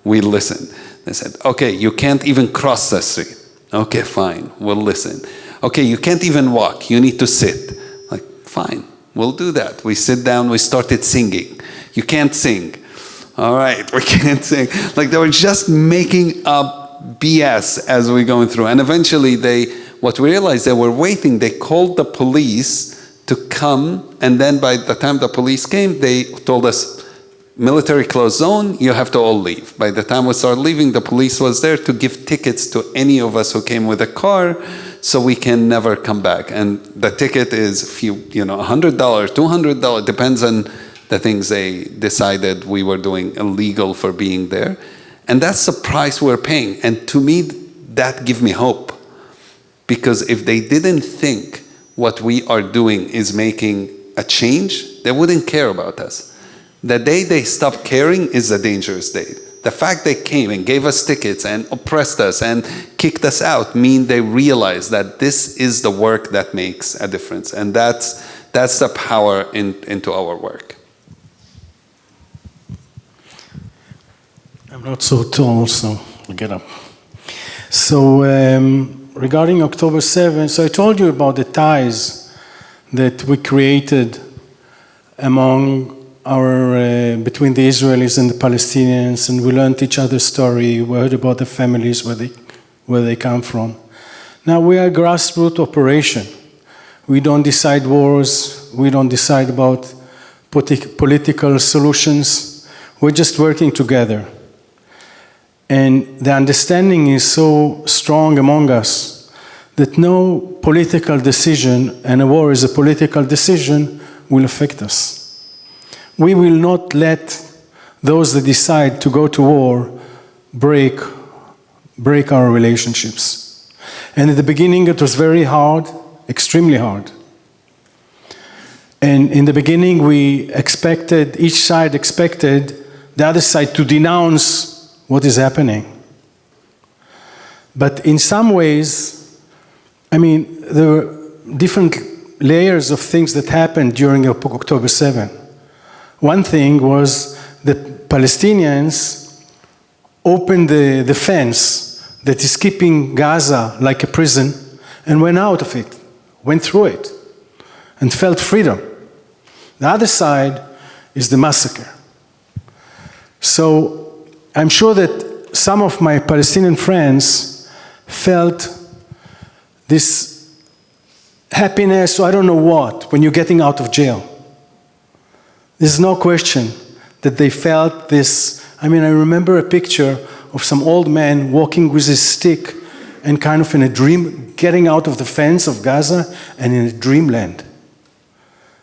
We listened. They said, okay, you can't even cross the street. Okay, fine, we'll listen. Okay, you can't even walk, you need to sit. Like, fine, we'll do that. We sit down, we started singing. You can't sing. All right, we can't sing. Like, they were just making up BS as we're going through. And eventually what we realized, they were waiting. They called the police to come, and then by the time the police came, they told us, military closed zone, you have to all leave. By the time we started leaving, the police was there to give tickets to any of us who came with a car so we can never come back. And the ticket is $100, $200, depends on the things they decided we were doing illegal for being there. And that's the price we're paying. And to me, that gives me hope. Because if they didn't think what we are doing is making a change, they wouldn't care about us. The day they stop caring is a dangerous day. The fact they came and gave us tickets and oppressed us and kicked us out mean they realize that this is the work that makes a difference. And that's the power into our work. I'm not so tall, so I'll get up. So regarding October 7th, so I told you about the ties that we created between the Israelis and the Palestinians, and we learned each other's story. We heard about the families where they come from. Now we are a grassroots operation. We don't decide wars. We don't decide about political solutions. We're just working together. And the understanding is so strong among us that no political decision, and a war is a political decision, will affect us. We will not let those that decide to go to war break our relationships. And at the beginning it was very hard, extremely hard. And in the beginning each side expected the other side to denounce what is happening. But in some ways, there were different layers of things that happened during October 7th. One thing was the Palestinians opened the fence that is keeping Gaza like a prison and went out of it, went through it, and felt freedom. The other side is the massacre. So I'm sure that some of my Palestinian friends felt this happiness, or I don't know what, when you're getting out of jail. There's no question that they felt this. I remember a picture of some old man walking with his stick and kind of in a dream, getting out of the fence of Gaza and in a dreamland.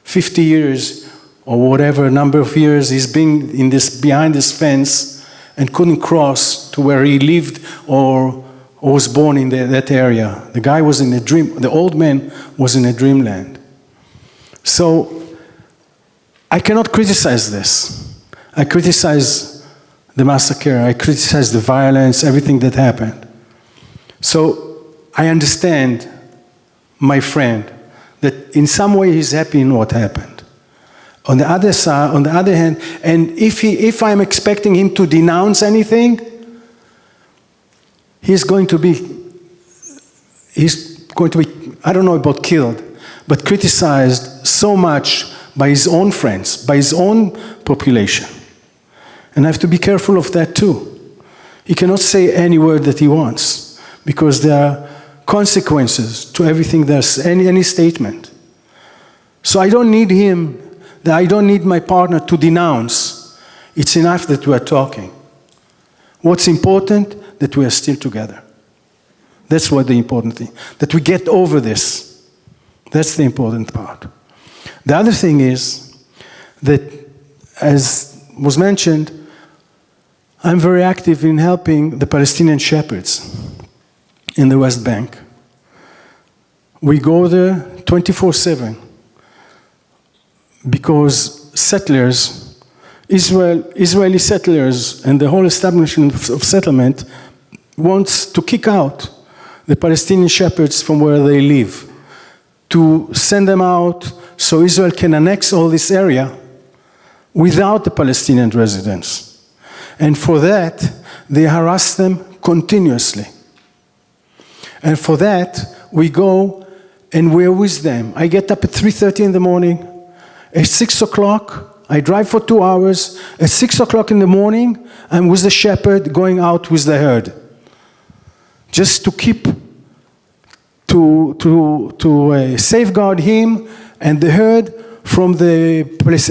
50 years or whatever number of years he's been behind this fence and couldn't cross to where he lived or was born in that area. The guy was in a dream, the old man was in a dreamland. So I cannot criticize this. I criticize the massacre, I criticize the violence, everything that happened. So I understand my friend that in some way he's happy in what happened. On the other side, on the other hand, and if I'm expecting him to denounce anything, he's going to be, I don't know about killed, but criticized so much by his own friends, by his own population. And I have to be careful of that too. He cannot say any word that he wants, because there are consequences to everything there's any statement. So I don't need him, I don't need my partner to denounce. It's enough that we are talking. What's important? That we are still together. That's what the important thing, that we get over this. That's the important part. The other thing is that, as was mentioned, I'm very active in helping the Palestinian shepherds in the West Bank. We go there 24/7 because settlers, Israeli settlers and the whole establishment of settlement wants to kick out the Palestinian shepherds from where they live, to send them out so Israel can annex all this area without the Palestinian residents. And for that, they harass them continuously. And for that, we go and we're with them. I get up at 3:30 in the morning. At 6 o'clock, I drive for 2 hours. At 6 o'clock in the morning, I'm with the shepherd going out with the herd. Just to keep, to safeguard him and the herd from the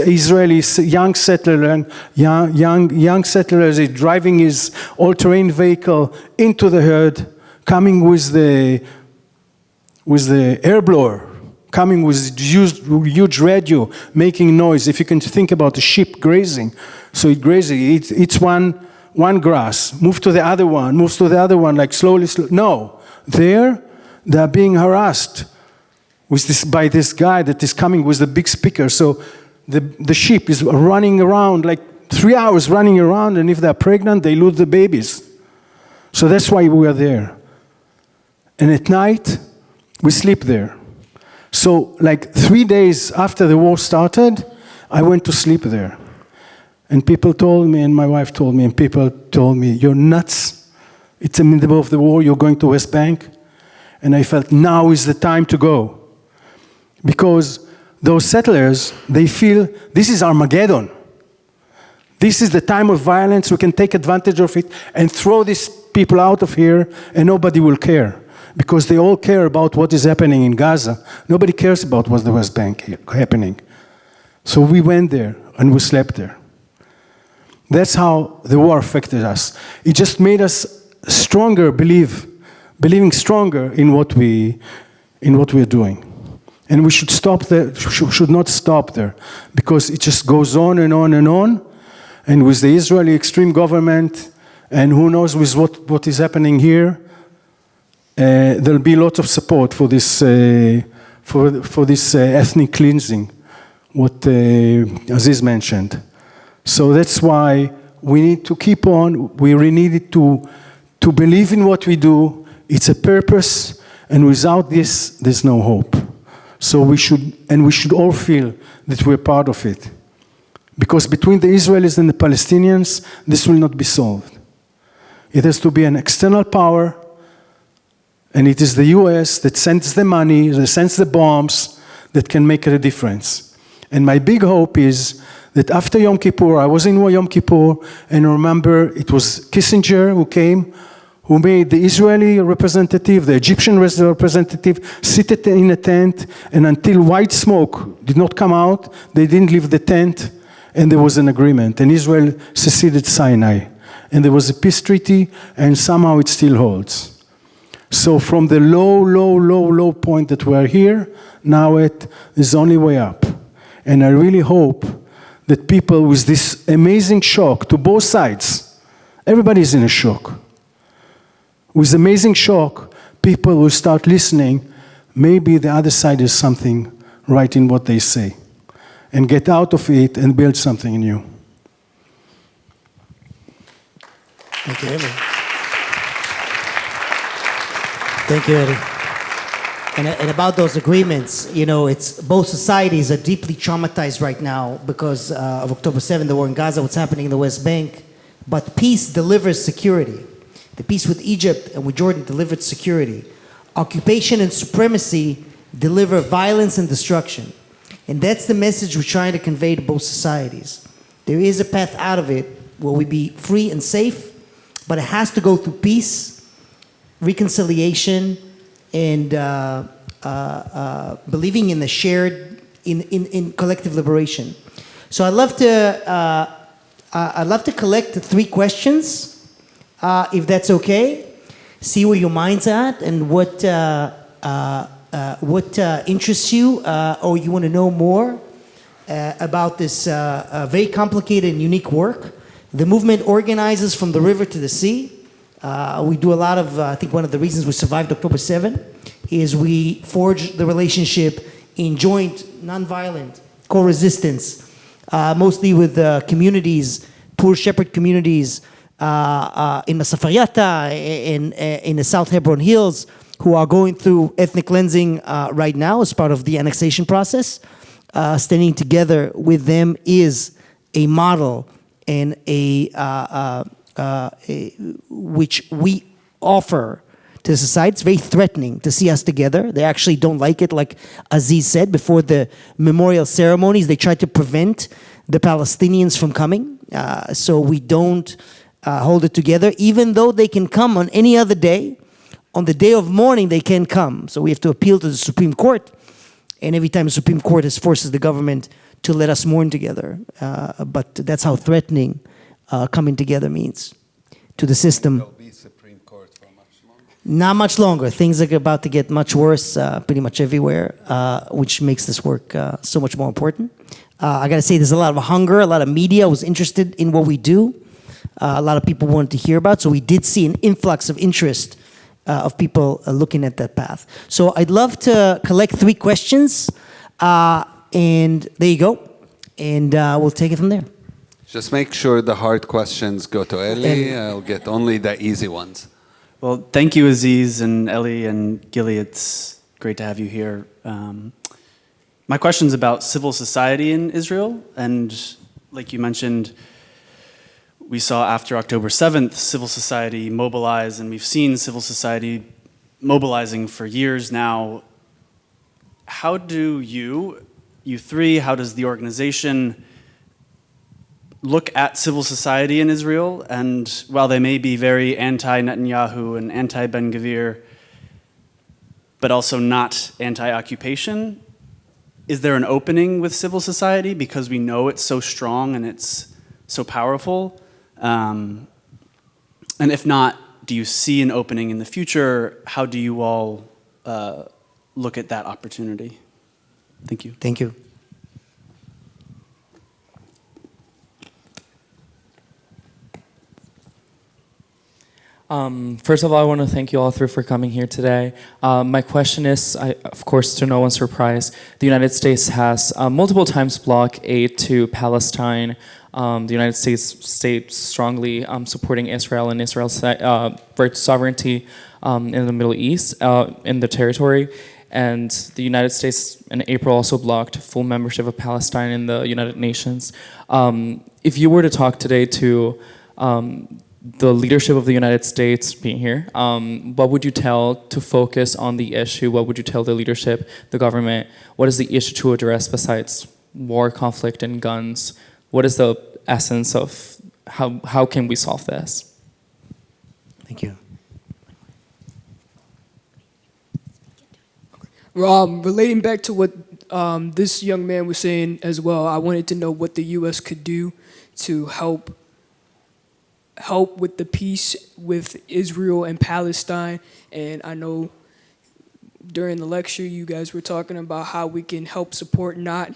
Israeli young settler, young settlers driving his all-terrain vehicle into the herd, coming with the air blower, coming with huge radio, making noise. If you can think about a sheep grazing, so it grazes, it's one grass, move to the other one, moves to the other one, like slowly. No, they are being harassed by this guy that is coming with the big speaker. So the sheep is running around, like 3 hours running around, and if they're pregnant, they lose the babies. So that's why we are there. And at night, we sleep there. So like 3 days after the war started, I went to sleep there. And people told me, and my wife told me, and people told me, you're nuts. It's in the middle of the war, you're going to West Bank. And I felt now is the time to go. Because those settlers, they feel this is Armageddon. This is the time of violence, we can take advantage of it and throw these people out of here and nobody will care. Because they all care about what is happening in Gaza. Nobody cares about what's the West Bank happening. So we went there and we slept there. That's how the war affected us. It just made us stronger, believing stronger in what we're doing. And we should should not stop there, because it just goes on and on and on. And with the Israeli extreme government, and who knows with what is happening here, there'll be a lot of support for this ethnic cleansing, what Aziz mentioned. So that's why we need to keep on. We really need to believe in what we do. It's a purpose, and without this, there's no hope. So we should all feel that we're part of it. Because between the Israelis and the Palestinians, this will not be solved. It has to be an external power, and it is the US that sends the money, that sends the bombs, that can make a difference. And my big hope is that after Yom Kippur, I was in Yom Kippur, and I remember it was Kissinger who came, who made the Israeli representative, the Egyptian representative, sit in a tent, and until white smoke did not come out, they didn't leave the tent, and there was an agreement. And Israel seceded Sinai. And there was a peace treaty, and somehow it still holds. So from the low point that we're here, now there's only way up. And I really hope that people with this amazing shock to both sides, everybody's in a shock. With amazing shock, people will start listening. Maybe the other side is something right in what they say. And get out of it and build something new. Thank you, Elie. Thank you, Elie. And about those agreements, you know, it's both societies are deeply traumatized right now because of October 7th, the war in Gaza, what's happening in the West Bank. But peace delivers security. The peace with Egypt and with Jordan delivered security. Occupation and supremacy deliver violence and destruction. And that's the message we're trying to convey to both societies. There is a path out of it where we be free and safe, but it has to go through peace, reconciliation, and believing in the shared, in collective liberation. So I'd love to collect 3 questions, if that's okay. See where your mind's at and what interests you, or you want to know more about this very complicated and unique work. The movement organizes from the river to the sea. We do a lot of, I think one of the reasons we survived October 7 is we forged the relationship in joint, nonviolent, co-resistance, mostly with communities, poor shepherd communities in Masafariata, in the South Hebron Hills, who are going through ethnic cleansing right now as part of the annexation process. Standing together with them is a model and which we offer to society. It's very threatening to see us together. They actually don't like it, like Aziz said, before the memorial ceremonies, they tried to prevent the Palestinians from coming. So we don't hold it together, even though they can come on any other day. On the day of mourning, they can come. So we have to appeal to the Supreme Court. And every time the Supreme Court has forces the government to let us mourn together. But that's how threatening coming together means to the system. There'll be Supreme Court for much longer. Not much longer. Things are about to get much worse pretty much everywhere, which makes this work so much more important. I got to say, there's a lot of hunger. A lot of media was interested in what we do. A lot of people wanted to hear about. So we did see an influx of interest of people looking at that path. So I'd love to collect 3 questions. And there you go. And we'll take it from there. Just make sure the hard questions go to Elie. I'll get only the easy ones. Well, thank you, Aziz and Elie and Gilly. It's great to have you here. My question's about civil society in Israel. And like you mentioned, we saw after October 7th, civil society mobilize, and we've seen civil society mobilizing for years now. How do you 3, how does the organization look at civil society in Israel? And while they may be very anti-Netanyahu and anti-Ben Gvir, but also not anti-occupation, is there an opening with civil society because we know it's so strong and it's so powerful? And if not, do you see an opening in the future? How do you all look at that opportunity? Thank you. Thank you. First of all, I want to thank you all 3 for coming here today. My question is, of course, to no one's surprise, the United States has multiple times blocked aid to Palestine. The United States stayed strongly supporting Israel and Israel's right to sovereignty in the Middle East, in the territory. And the United States in April also blocked full membership of Palestine in the United Nations. If you were to talk today to the leadership of the United States being here, what would you tell to focus on the issue? What would you tell the leadership, the government? What is the issue to address besides war, conflict, and guns? What is the essence of how can we solve this? Thank you. Relating back to what this young man was saying as well, I wanted to know what the U.S. could do to help with the peace with Israel and Palestine. And I know during the lecture you guys were talking about how we can help support, not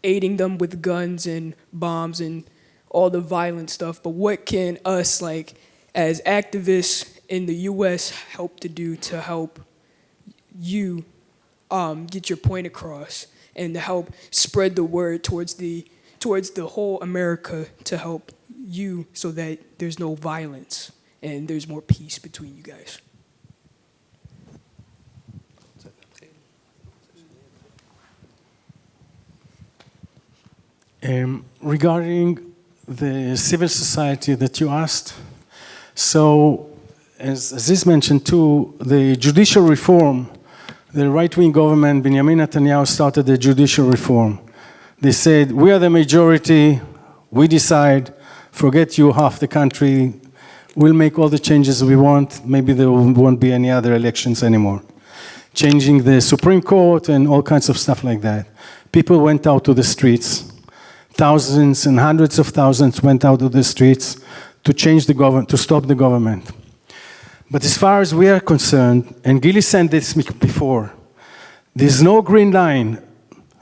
aiding them with guns and bombs and all the violent stuff, but what can us, like, as activists in the U.S. help to do to help you get your point across and to help spread the word towards the whole America, to help you so that there's no violence and there's more peace between you guys? Regarding the civil society that you asked, so as Aziz mentioned too, the judicial reform, the right-wing government, Benjamin Netanyahu, started the judicial reform. They said, we are the majority, we decide, forget you, half the country, we'll make all the changes we want, maybe there won't be any other elections anymore. Changing the Supreme Court and all kinds of stuff like that. People went out to the streets. Thousands and hundreds of thousands went out to the streets to change the government, to stop the government. But as far as we are concerned, and Gili said this before, there's no green line.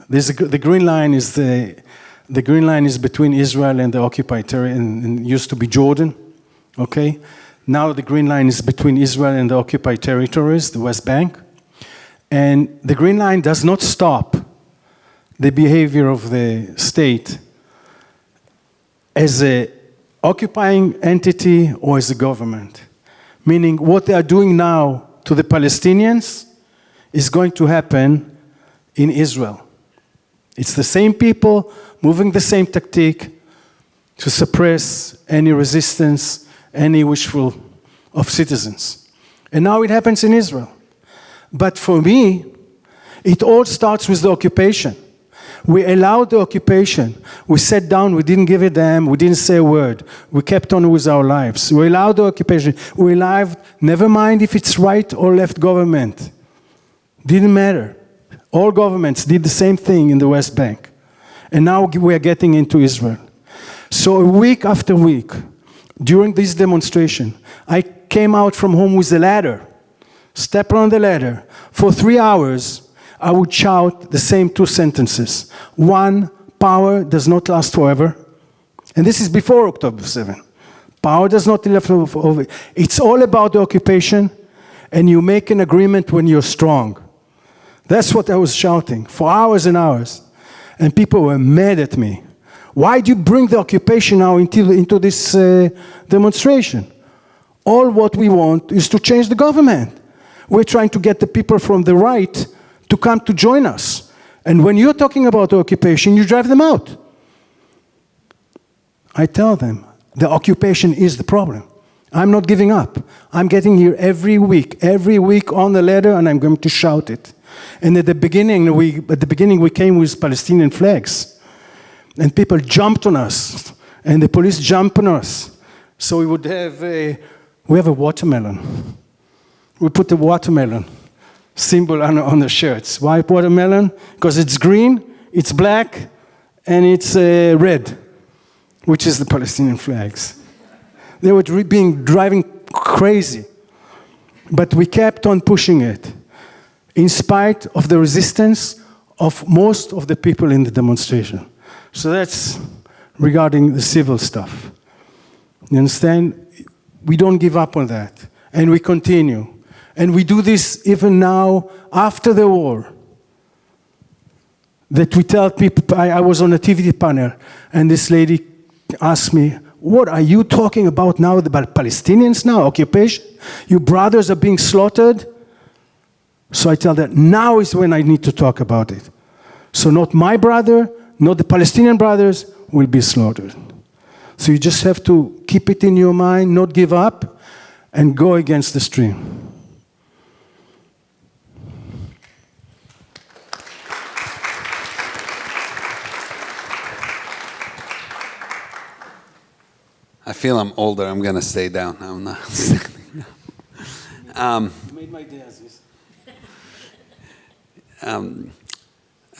The green line is between Israel and the occupied territory, and used to be Jordan. Okay, now the green line is between Israel and the occupied territories, the West Bank, and the green line does not stop the behavior of the state as an occupying entity or as a government. Meaning what they are doing now to the Palestinians is going to happen in Israel. It's the same people moving the same tactic to suppress any resistance, any wishful of citizens. And now it happens in Israel. But for me, it all starts with the occupation. We allowed the occupation. We sat down, we didn't give a damn, we didn't say a word. We kept on with our lives. We allowed the occupation. We allowed, never mind if it's right or left government. Didn't matter. All governments did the same thing in the West Bank. And now we are getting into Israel. So week after week, during this demonstration, I came out from home with a ladder, stepped on the ladder. For 3 hours, I would shout the same 2 sentences. One, power does not last forever. And this is before October 7. Power does not last forever. It's all about the occupation, and you make an agreement when you're strong. That's what I was shouting for hours and hours. And people were mad at me. Why do you bring the occupation now into this demonstration? All what we want is to change the government. We're trying to get the people from the right to come to join us. And when you're talking about the occupation, you drive them out. I tell them, the occupation is the problem. I'm not giving up. I'm getting here every week on the ladder, and I'm going to shout it. And at the beginning, we came with Palestinian flags. And people jumped on us. And the police jumped on us. So we have a watermelon. We put the watermelon symbol on the shirts. Why watermelon? Because it's green, it's black, and it's red, which is the Palestinian flags. They were driving crazy. But we kept on pushing it, in spite of the resistance of most of the people in the demonstration. So that's regarding the civil stuff. You understand? We don't give up on that. And we continue. And we do this even now, after the war. That we tell people, I was on a TV panel, and this lady asked me, what are you talking about now, about Palestinians now, occupation? Your brothers are being slaughtered? So I tell them, now is when I need to talk about it. So not my brother, not the Palestinian brothers will be slaughtered. So you just have to keep it in your mind, not give up, and go against the stream. I feel I'm older. I'm going to stay down. I'm not standing down. You made my day, Aziz.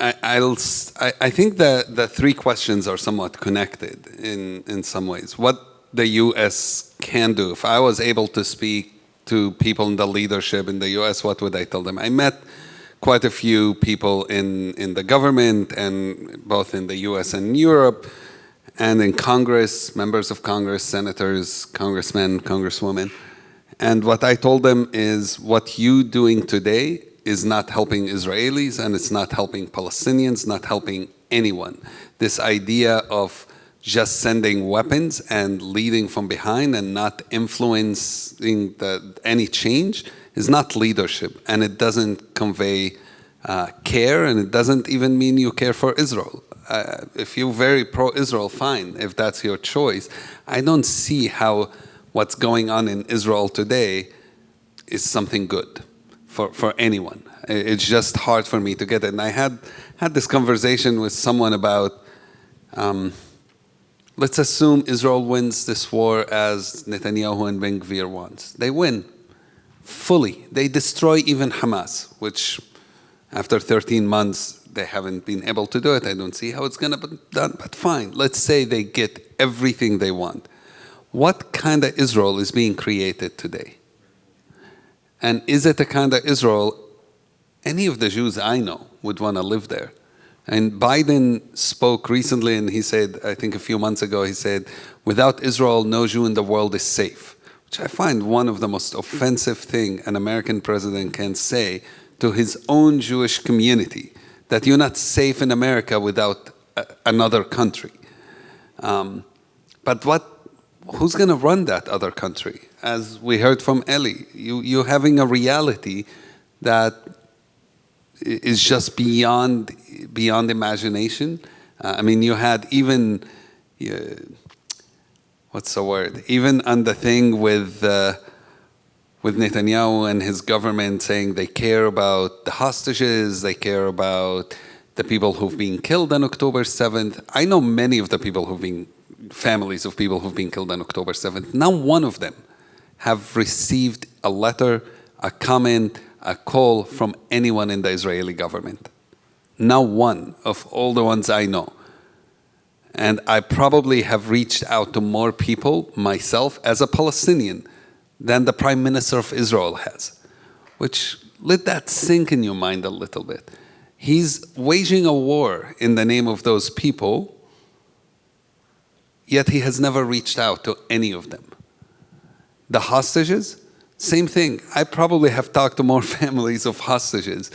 I think the 3 questions are somewhat connected in some ways. What the U.S. can do. If I was able to speak to people in the leadership in the U.S., what would I tell them? I met quite a few people in the government, and both in the U.S. and Europe, and in Congress, members of Congress, senators, congressmen, congresswomen. And what I told them is, what you doing today is not helping Israelis, and it's not helping Palestinians, not helping anyone. This idea of just sending weapons and leading from behind and not influencing any change is not leadership, and it doesn't convey care, and it doesn't even mean you care for Israel. If you're very pro-Israel, fine, if that's your choice. I don't see how what's going on in Israel today is something good for anyone. It's just hard for me to get it. And I had this conversation with someone about, let's assume Israel wins this war as Netanyahu and Ben Gvir wants. They win fully. They destroy even Hamas, which after 13 months, they haven't been able to do it. I don't see how it's going to be done, but fine. Let's say they get everything they want. What kind of Israel is being created today? And is it the kind of Israel any of the Jews I know would want to live there? And Biden spoke recently, and he said, I think a few months ago, he said, without Israel, no Jew in the world is safe, which I find one of the most offensive thing an American president can say to his own Jewish community, that you're not safe in America without another country. But who's going to run that other country? As we heard from Elie, you're having a reality that is just beyond imagination. I mean, you had even, what's the word? Even on the thing with Netanyahu and his government saying they care about the hostages, they care about the people who've been killed on October 7th. I know many of the people families of people who've been killed on October 7th. Not one of them have received a letter, a comment, a call from anyone in the Israeli government. Not one of all the ones I know. And I probably have reached out to more people myself as a Palestinian than the Prime Minister of Israel has. Which, let that sink in your mind a little bit. He's waging a war in the name of those people, yet he has never reached out to any of them. The hostages, same thing. I probably have talked to more families of hostages.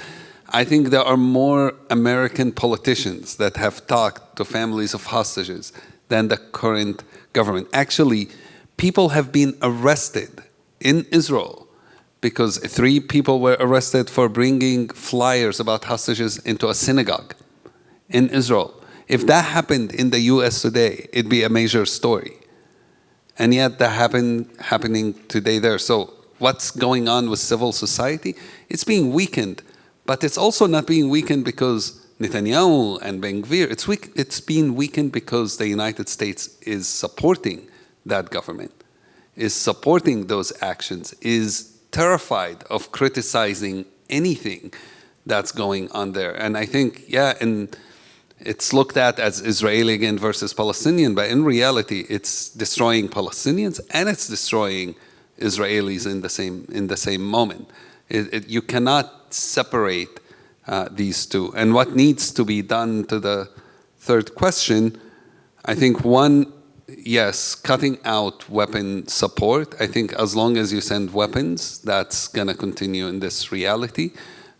I think there are more American politicians that have talked to families of hostages than the current government. Actually, people have been arrested in Israel because 3 people were arrested for bringing flyers about hostages into a synagogue in Israel. If that happened in the US today, it'd be a major story. And yet that happening today there. So what's going on with civil society? It's being weakened, but it's also not being weakened because Netanyahu and Ben Gvir. It's being weakened because the United States is supporting that government, is supporting those actions, is terrified of criticizing anything that's going on there. And I think, and it's looked at as Israeli again versus Palestinian, but in reality, it's destroying Palestinians and it's destroying Israelis in the same moment. You cannot separate these two. And what needs to be done to the third question, I think one, yes, cutting out weapon support. I think as long as you send weapons, that's going to continue in this reality.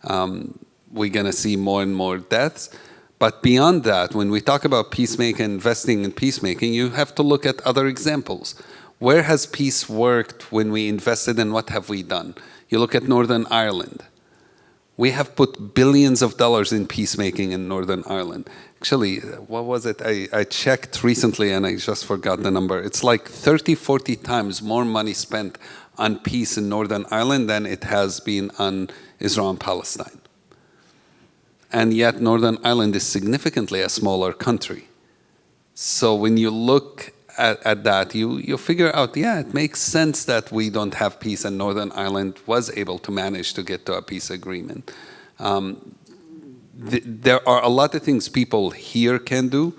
We're going to see more and more deaths. But beyond that, when we talk about peacemaking, investing in peacemaking, you have to look at other examples. Where has peace worked when we invested and what have we done? You look at Northern Ireland. We have put billions of dollars in peacemaking in Northern Ireland. Actually, what was it? I checked recently and I just forgot the number. It's like 30, 40 times more money spent on peace in Northern Ireland than it has been on Israel and Palestine. And yet Northern Ireland is significantly a smaller country. So when you look at that, you figure out, it makes sense that we don't have peace and Northern Ireland was able to manage to get to a peace agreement. There are a lot of things people here can do.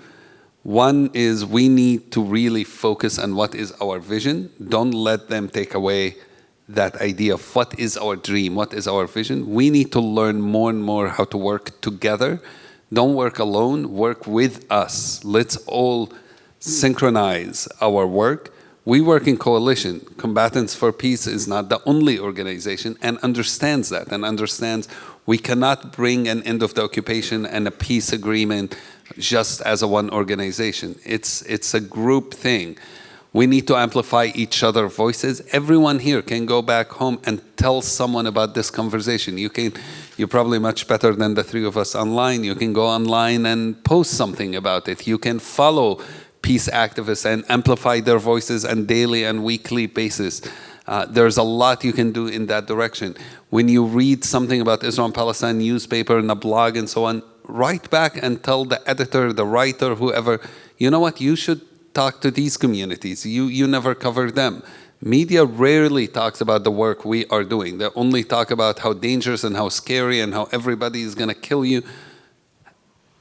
One is we need to really focus on what is our vision. Don't let them take away that idea of what is our dream, what is our vision. We need to learn more and more how to work together. Don't work alone, work with us. Let's all synchronize our work. We work in coalition. Combatants for Peace is not the only organization and understands that and understands we cannot bring an end of the occupation and a peace agreement just as a one organization. It's a group thing. We need to amplify each other's voices. Everyone here can go back home and tell someone about this conversation. You're probably much better than the three of us online. You can go online and post something about it. You can follow peace activists and amplify their voices on daily and weekly basis. There's a lot you can do in that direction. When you read something about Israel and Palestine newspaper and a blog and so on, write back and tell the editor, the writer, whoever, you know what, you should talk to these communities. You never cover them. Media rarely talks about the work we are doing. They only talk about how dangerous and how scary and how everybody is going to kill you.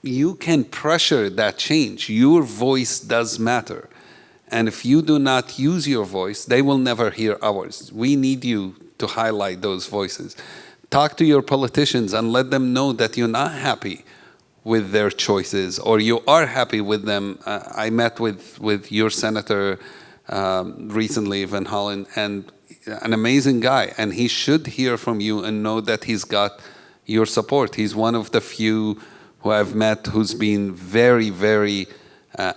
You can pressure that change. Your voice does matter. And if you do not use your voice, they will never hear ours. We need you to highlight those voices. Talk to your politicians and let them know that you're not happy with their choices, or you are happy with them. I met with your senator recently, Van Hollen, and an amazing guy, and he should hear from you and know that he's got your support. He's one of the few who I've met who's been very, very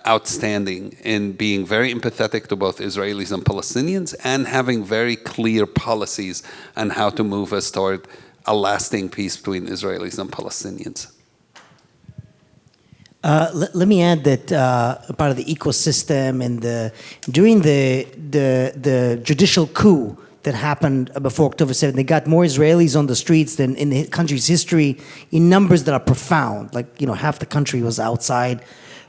outstanding in being very empathetic to both Israelis and Palestinians and having very clear policies on how to move us toward a lasting peace between Israelis and Palestinians. Let me add that part of the ecosystem and during the judicial coup that happened before October 7th, they got more Israelis on the streets than in the country's history in numbers that are profound. Like, half the country was outside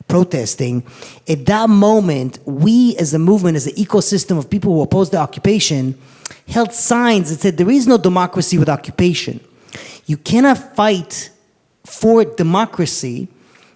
protesting. At that moment, we as a movement, as an ecosystem of people who opposed the occupation, held signs that said there is no democracy with occupation. You cannot fight for democracy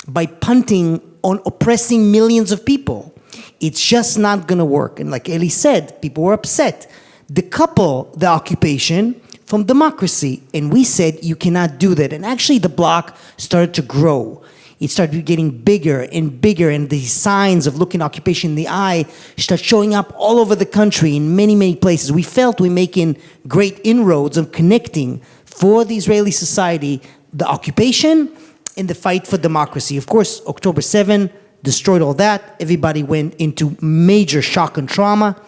by punting on oppressing millions of people. It's just not going to work. And like Elie said, people were upset. Decouple the occupation from democracy. And we said, you cannot do that. And actually the bloc started to grow. It started getting bigger, and the signs of looking occupation in the eye start showing up all over the country in many, many places. We felt we're making great inroads of connecting for the Israeli society, the occupation, in the fight for democracy. Of course, October 7 destroyed all that. Everybody went into major shock and trauma,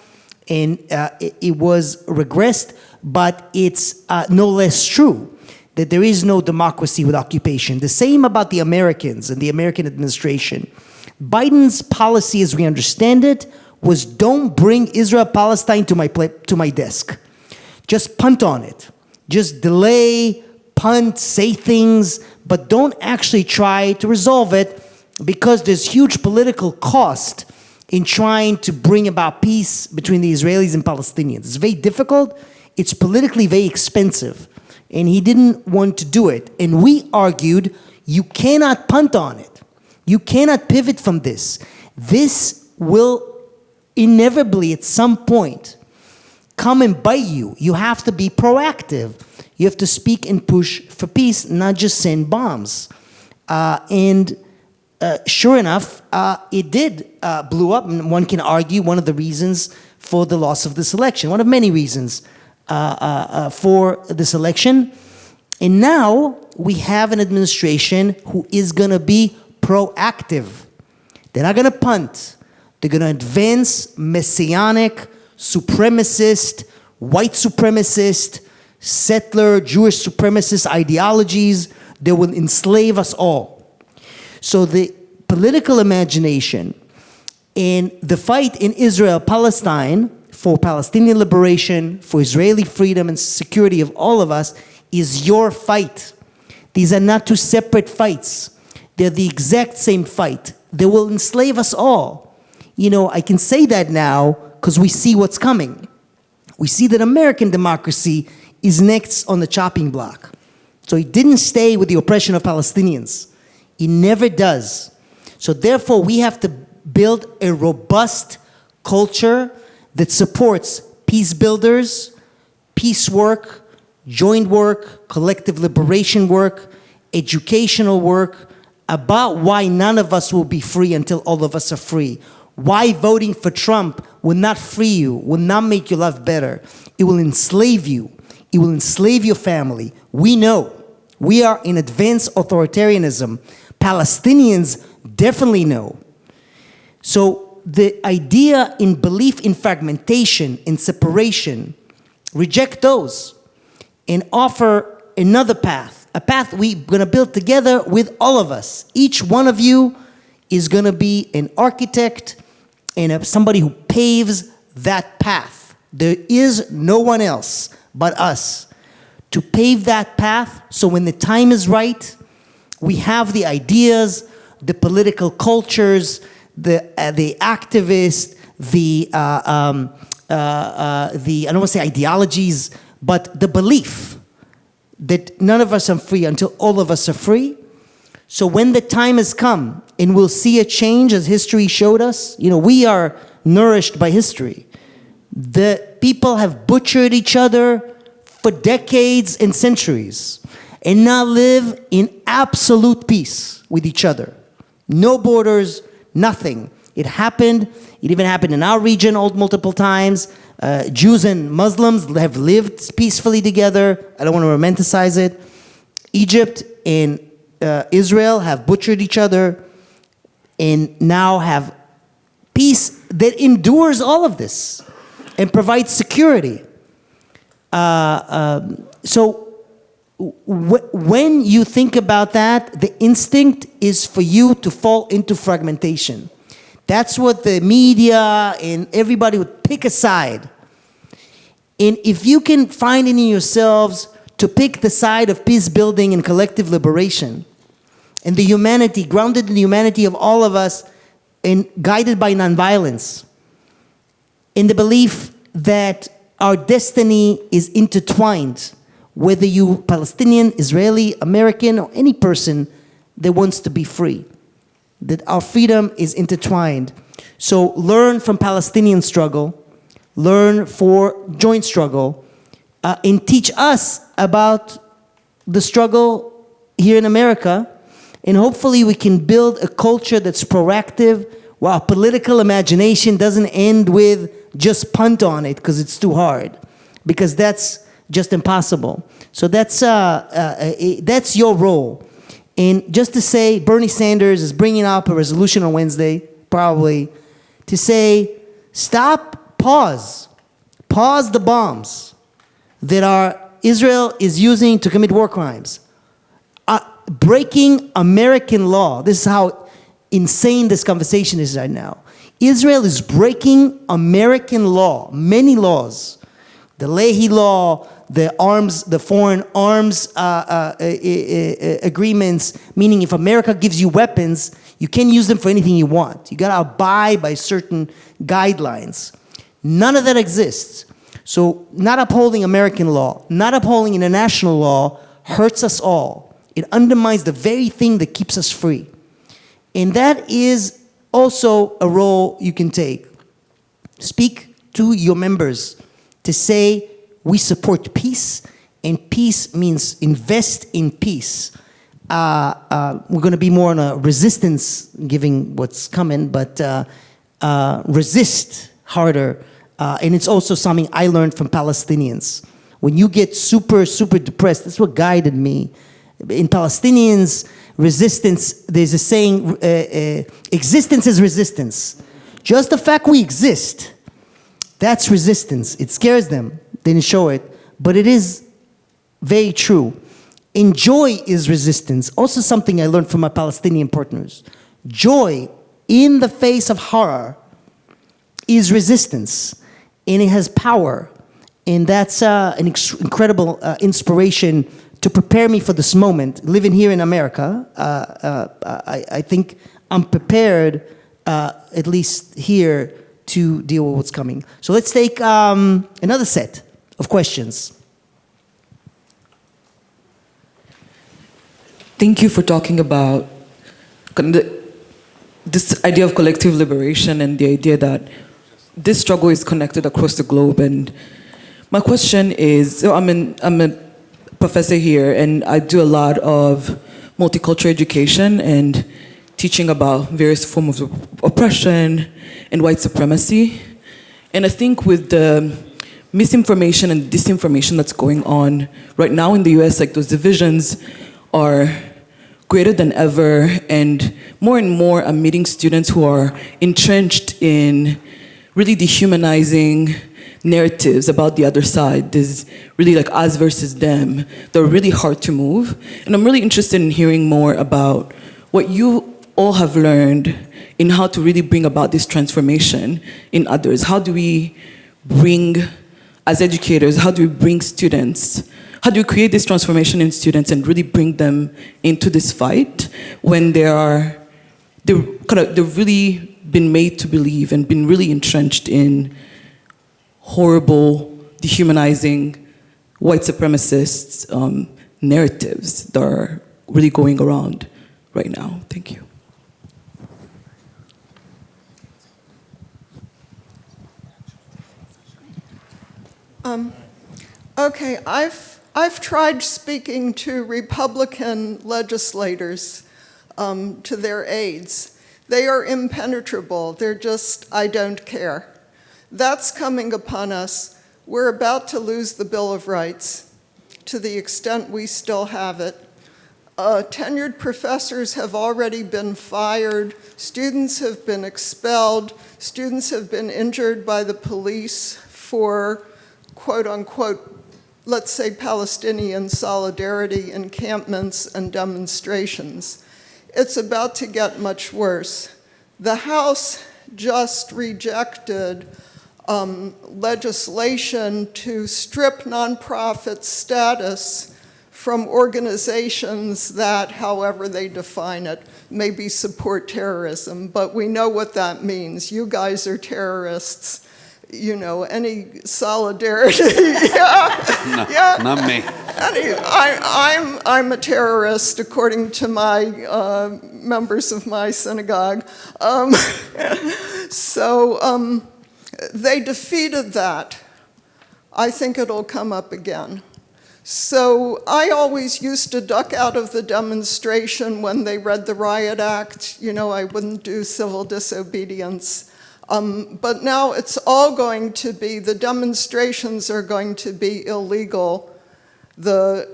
and it was regressed, but it's no less true that there is no democracy with occupation. The same about the Americans and the American administration. Biden's policy, as we understand it, was don't bring Israel-Palestine to my desk. Just punt on it. Just delay, punt, say things, but don't actually try to resolve it, because there's huge political cost in trying to bring about peace between the Israelis and Palestinians. It's very difficult. It's politically very expensive. And he didn't want to do it. And we argued, you cannot punt on it. You cannot pivot from this. This will inevitably, at some point, come and bite you. You have to be proactive. You have to speak and push for peace, not just send bombs. Sure enough, it did blew up. And one can argue one of the reasons for the loss of this election, one of many reasons for this election. And now we have an administration who is going to be proactive. They're not going to punt. They're going to advance messianic, supremacist, white supremacist, settler, Jewish supremacist ideologies that will enslave us all. So the political imagination in the fight in Israel, Palestine, for Palestinian liberation, for Israeli freedom and security of all of us, is your fight. These are not two separate fights. They're the exact same fight. They will enslave us all. I can say that now because we see what's coming. We see that American democracy is next on the chopping block. So it didn't stay with the oppression of Palestinians. It never does. So therefore, we have to build a robust culture that supports peace builders, peace work, joint work, collective liberation work, educational work, about why none of us will be free until all of us are free. Why voting for Trump will not free you, will not make your life better. It will enslave you. It will enslave your family. We know. We are in advanced authoritarianism. Palestinians definitely know. So the idea in belief in fragmentation, in separation, reject those and offer another path, a path we're going to build together with all of us. Each one of you is going to be an architect and somebody who paves that path. There is no one else but us to pave that path, so when the time is right, we have the ideas, the political cultures, the activists, the I don't want to say ideologies, but the belief that none of us are free until all of us are free. So when the time has come and we'll see a change, as history showed us, you know, we are nourished by history. The people have butchered each other for decades and centuries and now live in absolute peace with each other. No borders, nothing. It happened. It even happened in our region multiple times. Jews and Muslims have lived peacefully together. I don't want to romanticize it. Egypt and Israel have butchered each other and now have peace that endures all of this and provides security. So when you think about that, the instinct is for you to fall into fragmentation. That's what the media and everybody would pick a side. And if you can find in yourselves to pick the side of peace building and collective liberation, and the humanity, grounded in the humanity of all of us, and guided by nonviolence, in the belief that our destiny is intertwined, whether you Palestinian, Israeli, American, or any person that wants to be free, that our freedom is intertwined. So learn from Palestinian struggle, learn for joint struggle, and teach us about the struggle here in America, and hopefully we can build a culture that's proactive, where our political imagination doesn't end with just punt on it because it's too hard, because that's just impossible. So that's your role. And just to say, Bernie Sanders is bringing up a resolution on Wednesday, probably, to say, stop, pause the bombs that Israel is using to commit war crimes. Breaking American law. This is how insane this conversation is right now. Israel is breaking American law, many laws. The Leahy law, the foreign arms agreements, meaning if America gives you weapons, you can't use them for anything you want. You gotta abide by certain guidelines. None of that exists. So not upholding American law, not upholding international law hurts us all. It undermines the very thing that keeps us free. And that is also a role you can take. Speak to your members to say, we support peace, and peace means invest in peace. We're going to be more on a resistance, given what's coming, but resist harder. And it's also something I learned from Palestinians. When you get super, super depressed, that's what guided me. In Palestinians, resistance, there's a saying, existence is resistance. Just the fact we exist, that's resistance. It scares them. They didn't show it, but it is very true. And joy is resistance. Also something I learned from my Palestinian partners. Joy in the face of horror is resistance, and it has power. And that's an incredible inspiration to prepare me for this moment. Living here in America, I think I'm prepared, at least here, to deal with what's coming. So let's take another set of questions. Thank you for talking about this idea of collective liberation and the idea that this struggle is connected across the globe. And my question is, so I'm a professor here, and I do a lot of multicultural education and teaching about various forms of oppression and white supremacy. And I think with the misinformation and disinformation that's going on right now in the US, like those divisions are greater than ever, and more I'm meeting students who are entrenched in really dehumanizing narratives about the other side. There's really like us versus them. They're really hard to move. And I'm really interested in hearing more about what you all have learned in how to really bring about this transformation in others. How do we bring, as educators, how do we bring students, how do we create this transformation in students and really bring them into this fight when they've really been made to believe and been really entrenched in horrible, dehumanizing, white supremacist narratives that are really going around right now. Thank you. Okay, I've tried speaking to Republican legislators to their aides. They are impenetrable. They're just, I don't care. That's coming upon us. We're about to lose the Bill of Rights to the extent we still have it. Tenured professors have already been fired. Students have been expelled. Students have been injured by the police for, quote unquote, let's say Palestinian solidarity encampments and demonstrations. It's about to get much worse. The House just rejected legislation to strip nonprofit status from organizations that, however they define it, maybe support terrorism, but we know what that means. You guys are terrorists. You know, any solidarity, No, yeah. not me. I'm a terrorist according to my members of my synagogue. They defeated that. I think it'll come up again. So I always used to duck out of the demonstration when they read the Riot Act. You know, I wouldn't do civil disobedience. But now it's all going to be, the demonstrations are going to be illegal. The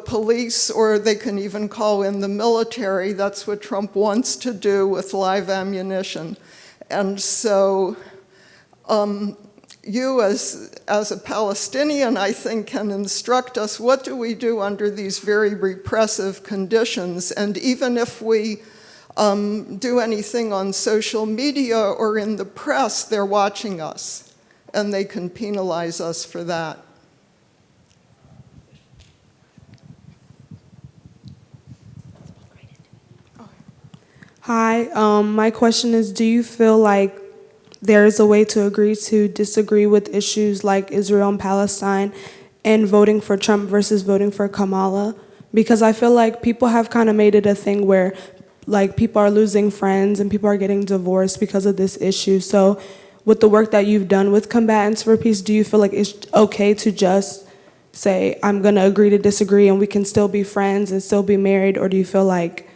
police, or they can even call in the military, that's what Trump wants to do with live ammunition. And so you as a Palestinian, I think, can instruct us, what do we do under these very repressive conditions? And even if we do anything on social media or in the press, they're watching us, and they can penalize us for that. Hi, my question is, do you feel like there is a way to agree to disagree with issues like Israel and Palestine and voting for Trump versus voting for Kamala? Because I feel like people have kind of made it a thing where like people are losing friends and people are getting divorced because of this issue. So with the work that you've done with Combatants for Peace, do you feel like it's okay to just say, I'm gonna agree to disagree and we can still be friends and still be married? Or do you feel like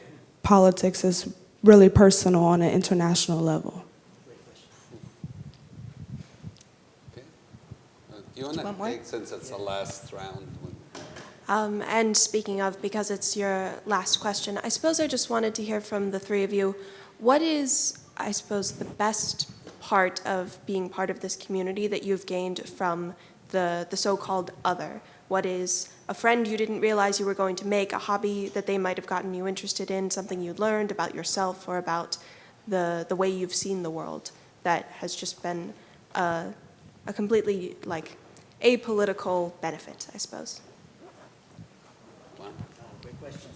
politics is really personal on an international level? Okay. You want to take, since it's the last round? And speaking of, because it's your last question, I suppose I just wanted to hear from the three of you, what is, I suppose, the best part of being part of this community that you've gained from the so-called other? What is a friend you didn't realize you were going to make, a hobby that they might have gotten you interested in, something you learned about yourself or about the way you've seen the world that has just been a completely like apolitical benefit, I suppose? Great question.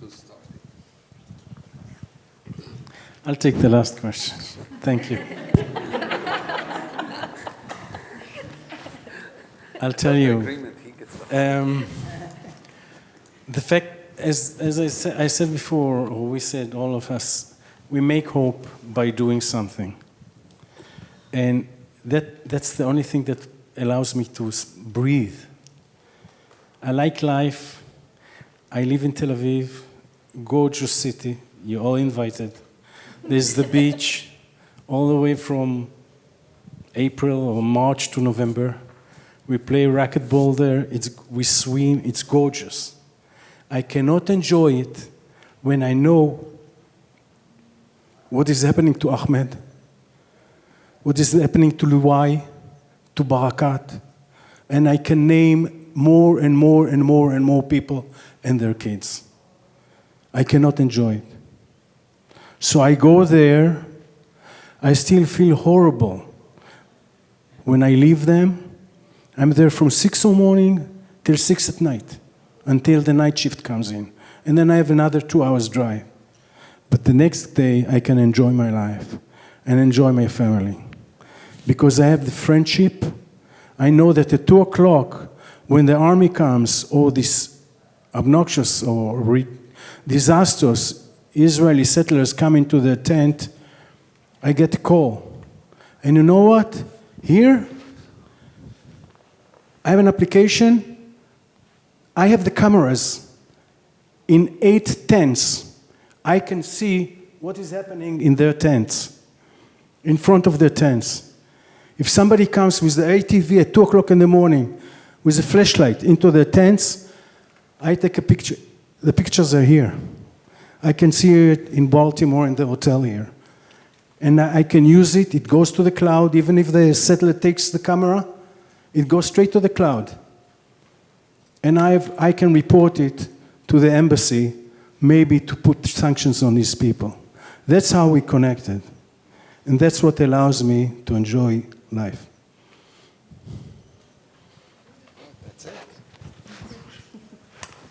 Who's starting? I'll take the last question. Thank you. I'll tell you. The fact, as I said before, or we said, all of us, we make hope by doing something. And that's the only thing that allows me to breathe. I like life. I live in Tel Aviv, gorgeous city. You're all invited. There's the beach all the way from April or March to November. We play racquetball there. We swim. It's gorgeous. I cannot enjoy it when I know what is happening to Ahmed, what is happening to Luwai, to Barakat, and I can name more and more and more and more people and their kids. I cannot enjoy it. So I go there, I still feel horrible. When I leave them, I'm there from 6 in the morning till 6 at night, until the night shift comes in. And then I have another 2 hours drive. But the next day, I can enjoy my life and enjoy my family. Because I have the friendship, I know that at 2 o'clock, when the army comes, or these obnoxious or disastrous Israeli settlers come into the tent, I get a call. And you know what? Here, I have an application. I have the cameras in 8 tents. I can see what is happening in their tents, in front of their tents. If somebody comes with the ATV at 2 o'clock in the morning with a flashlight into their tents, I take a picture. The pictures are here. I can see it in Baltimore in the hotel here. And I can use it. It goes to the cloud. Even if the settler takes the camera, it goes straight to the cloud. And I can report it to the embassy, maybe to put sanctions on these people. That's how we connected. And that's what allows me to enjoy life. That's it.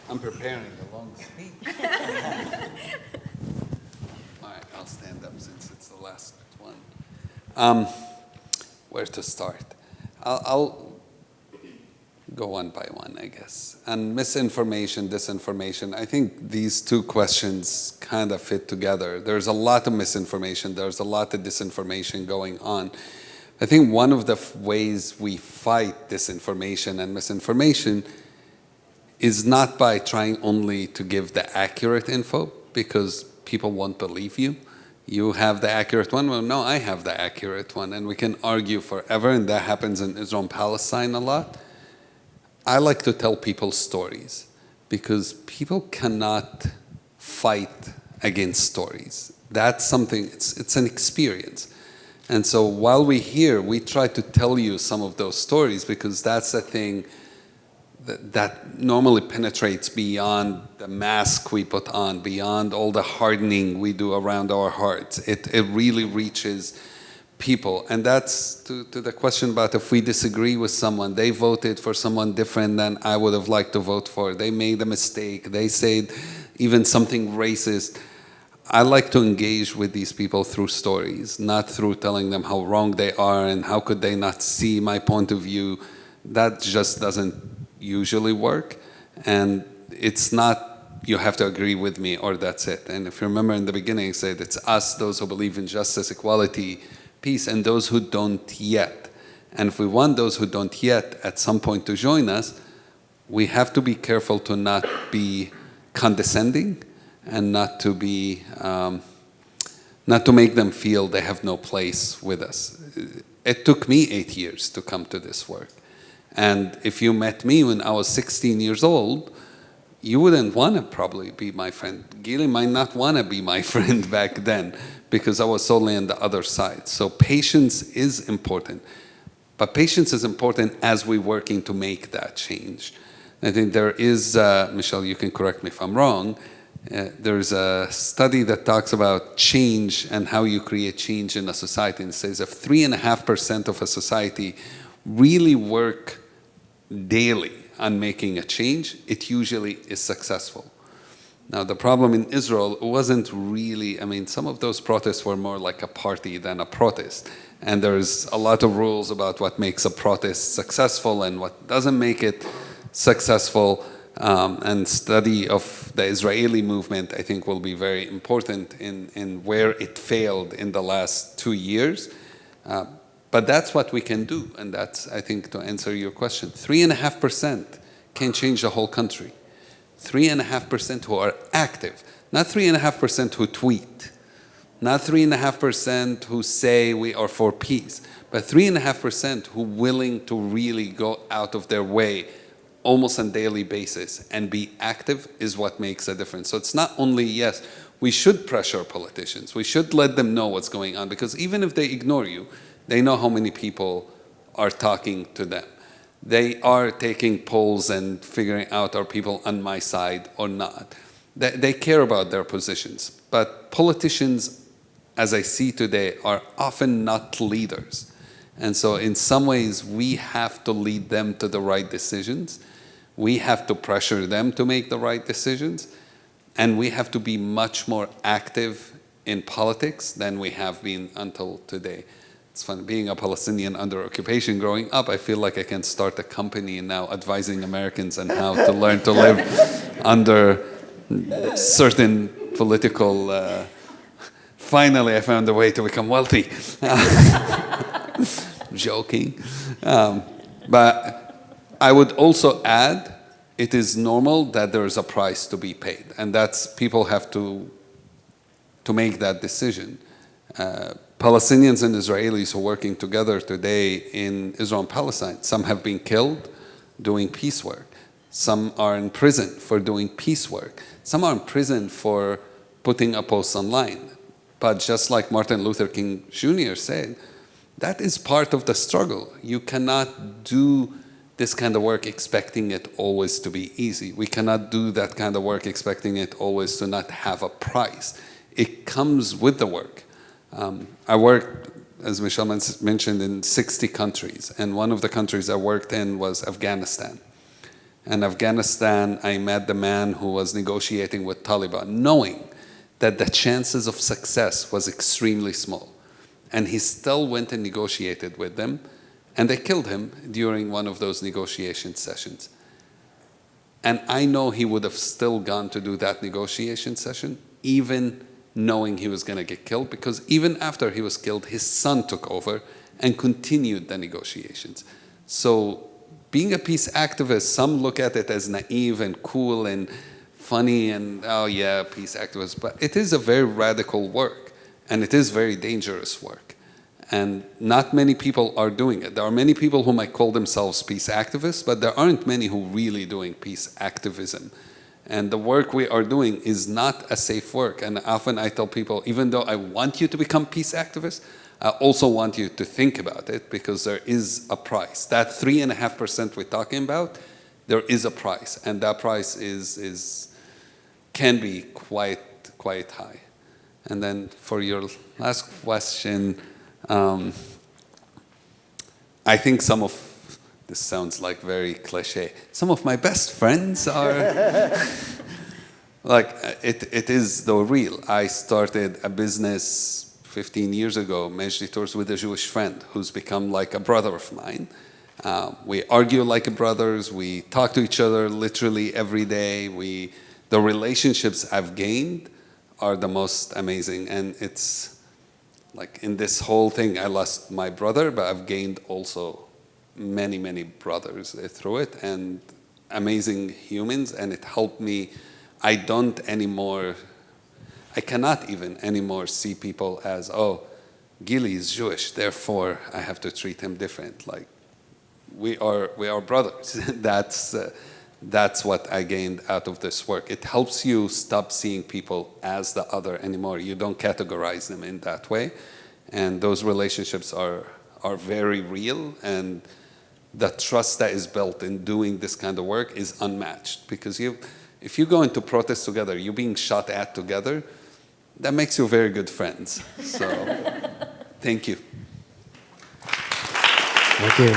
I'm preparing a long speech. All right, I'll stand up since it's the last one. Where to start? I'll go one by one, I guess. And misinformation, disinformation, I think these two questions kind of fit together. There's a lot of misinformation. There's a lot of disinformation going on. I think one of the ways we fight disinformation and misinformation is not by trying only to give the accurate info, because people won't believe you. You have the accurate one. Well, no, I have the accurate one. And we can argue forever, and that happens in Israel and Palestine a lot. I like to tell people stories, because people cannot fight against stories. That's something, it's an experience. And so while we're here, we try to tell you some of those stories, because that's the thing that normally penetrates beyond the mask we put on, beyond all the hardening we do around our hearts. It really reaches people. And that's to the question about if we disagree with someone, they voted for someone different than I would have liked to vote for. They made a mistake. They said even something racist. I like to engage with these people through stories, not through telling them how wrong they are and how could they not see my point of view. That just doesn't usually work. And it's not, you have to agree with me or that's it. And if you remember in the beginning, I said it's us, those who believe in justice, equality, peace, and those who don't yet. And if we want those who don't yet at some point to join us, we have to be careful to not be condescending and not to be, not to make them feel they have no place with us. It took me 8 years to come to this work. And if you met me when I was 16 years old, you wouldn't want to probably be my friend. Gili might not want to be my friend back then, because I was solely on the other side. So patience is important. But patience is important as we're working to make that change. I think there is, Michelle, you can correct me if I'm wrong, there's a study that talks about change and how you create change in a society. And it says if 3.5% of a society really work daily on making a change, it usually is successful. Now, the problem in Israel wasn't really, I mean, some of those protests were more like a party than a protest. And there's a lot of rules about what makes a protest successful and what doesn't make it successful. And study of the Israeli movement, I think, will be very important in where it failed in the last 2 years. But that's what we can do. And that's, I think, to answer your question, 3.5% can change the whole country. 3.5% who are active, not 3.5% who tweet, not 3.5% who say we are for peace, but 3.5% who willing to really go out of their way almost on a daily basis and be active is what makes a difference. So it's not only, yes, we should pressure politicians. We should let them know what's going on, because even if they ignore you, they know how many people are talking to them. They are taking polls and figuring out, are people on my side or not. They care about their positions. But politicians, as I see today, are often not leaders. And so in some ways, we have to lead them to the right decisions. We have to pressure them to make the right decisions. And we have to be much more active in politics than we have been until today. It's fun, being a Palestinian under occupation growing up, I feel like I can start a company now advising Americans on how to learn to live under certain political... Finally, I found a way to become wealthy. Joking. But I would also add, it is normal that there is a price to be paid. And that's, people have to make that decision. Palestinians and Israelis who are working together today in Israel and Palestine, some have been killed doing peace work. Some are in prison for doing peace work. Some are in prison for putting a post online. But just like Martin Luther King Jr. said, that is part of the struggle. You cannot do this kind of work expecting it always to be easy. We cannot do that kind of work expecting it always to not have a price. It comes with the work. I worked, as Michelle mentioned, in 60 countries. And one of the countries I worked in was Afghanistan. In Afghanistan, I met the man who was negotiating with Taliban, knowing that the chances of success was extremely small. And he still went and negotiated with them, and they killed him during one of those negotiation sessions. And I know he would have still gone to do that negotiation session, even knowing he was gonna get killed, because even after he was killed, his son took over and continued the negotiations. So being a peace activist, some look at it as naive and cool and funny and, oh yeah, peace activists, but it is a very radical work, and it is very dangerous work. And not many people are doing it. There are many people who might call themselves peace activists, but there aren't many who really doing peace activism. And the work we are doing is not a safe work. And often I tell people, even though I want you to become peace activists, I also want you to think about it, because there is a price. That 3.5% we're talking about, there is a price, and that price can be quite high. And then for your last question, I think some of, this sounds like very cliche, some of my best friends are, like, it is though real. I started a business 15 years ago, Majdi Tours, with a Jewish friend who's become like a brother of mine. We argue like brothers, we talk to each other literally every day. The relationships I've gained are the most amazing. And it's like in this whole thing, I lost my brother, but I've gained also many, many brothers through it, and amazing humans, and it helped me. I cannot even anymore see people as, oh, Gili is Jewish, therefore I have to treat him different. Like, we are brothers. That's what I gained out of this work. It helps you stop seeing people as the other anymore. You don't categorize them in that way. And those relationships are very real, and the trust that is built in doing this kind of work is unmatched. Because if you go into protest together, you're being shot at together, that makes you very good friends. So, thank you. Thank you.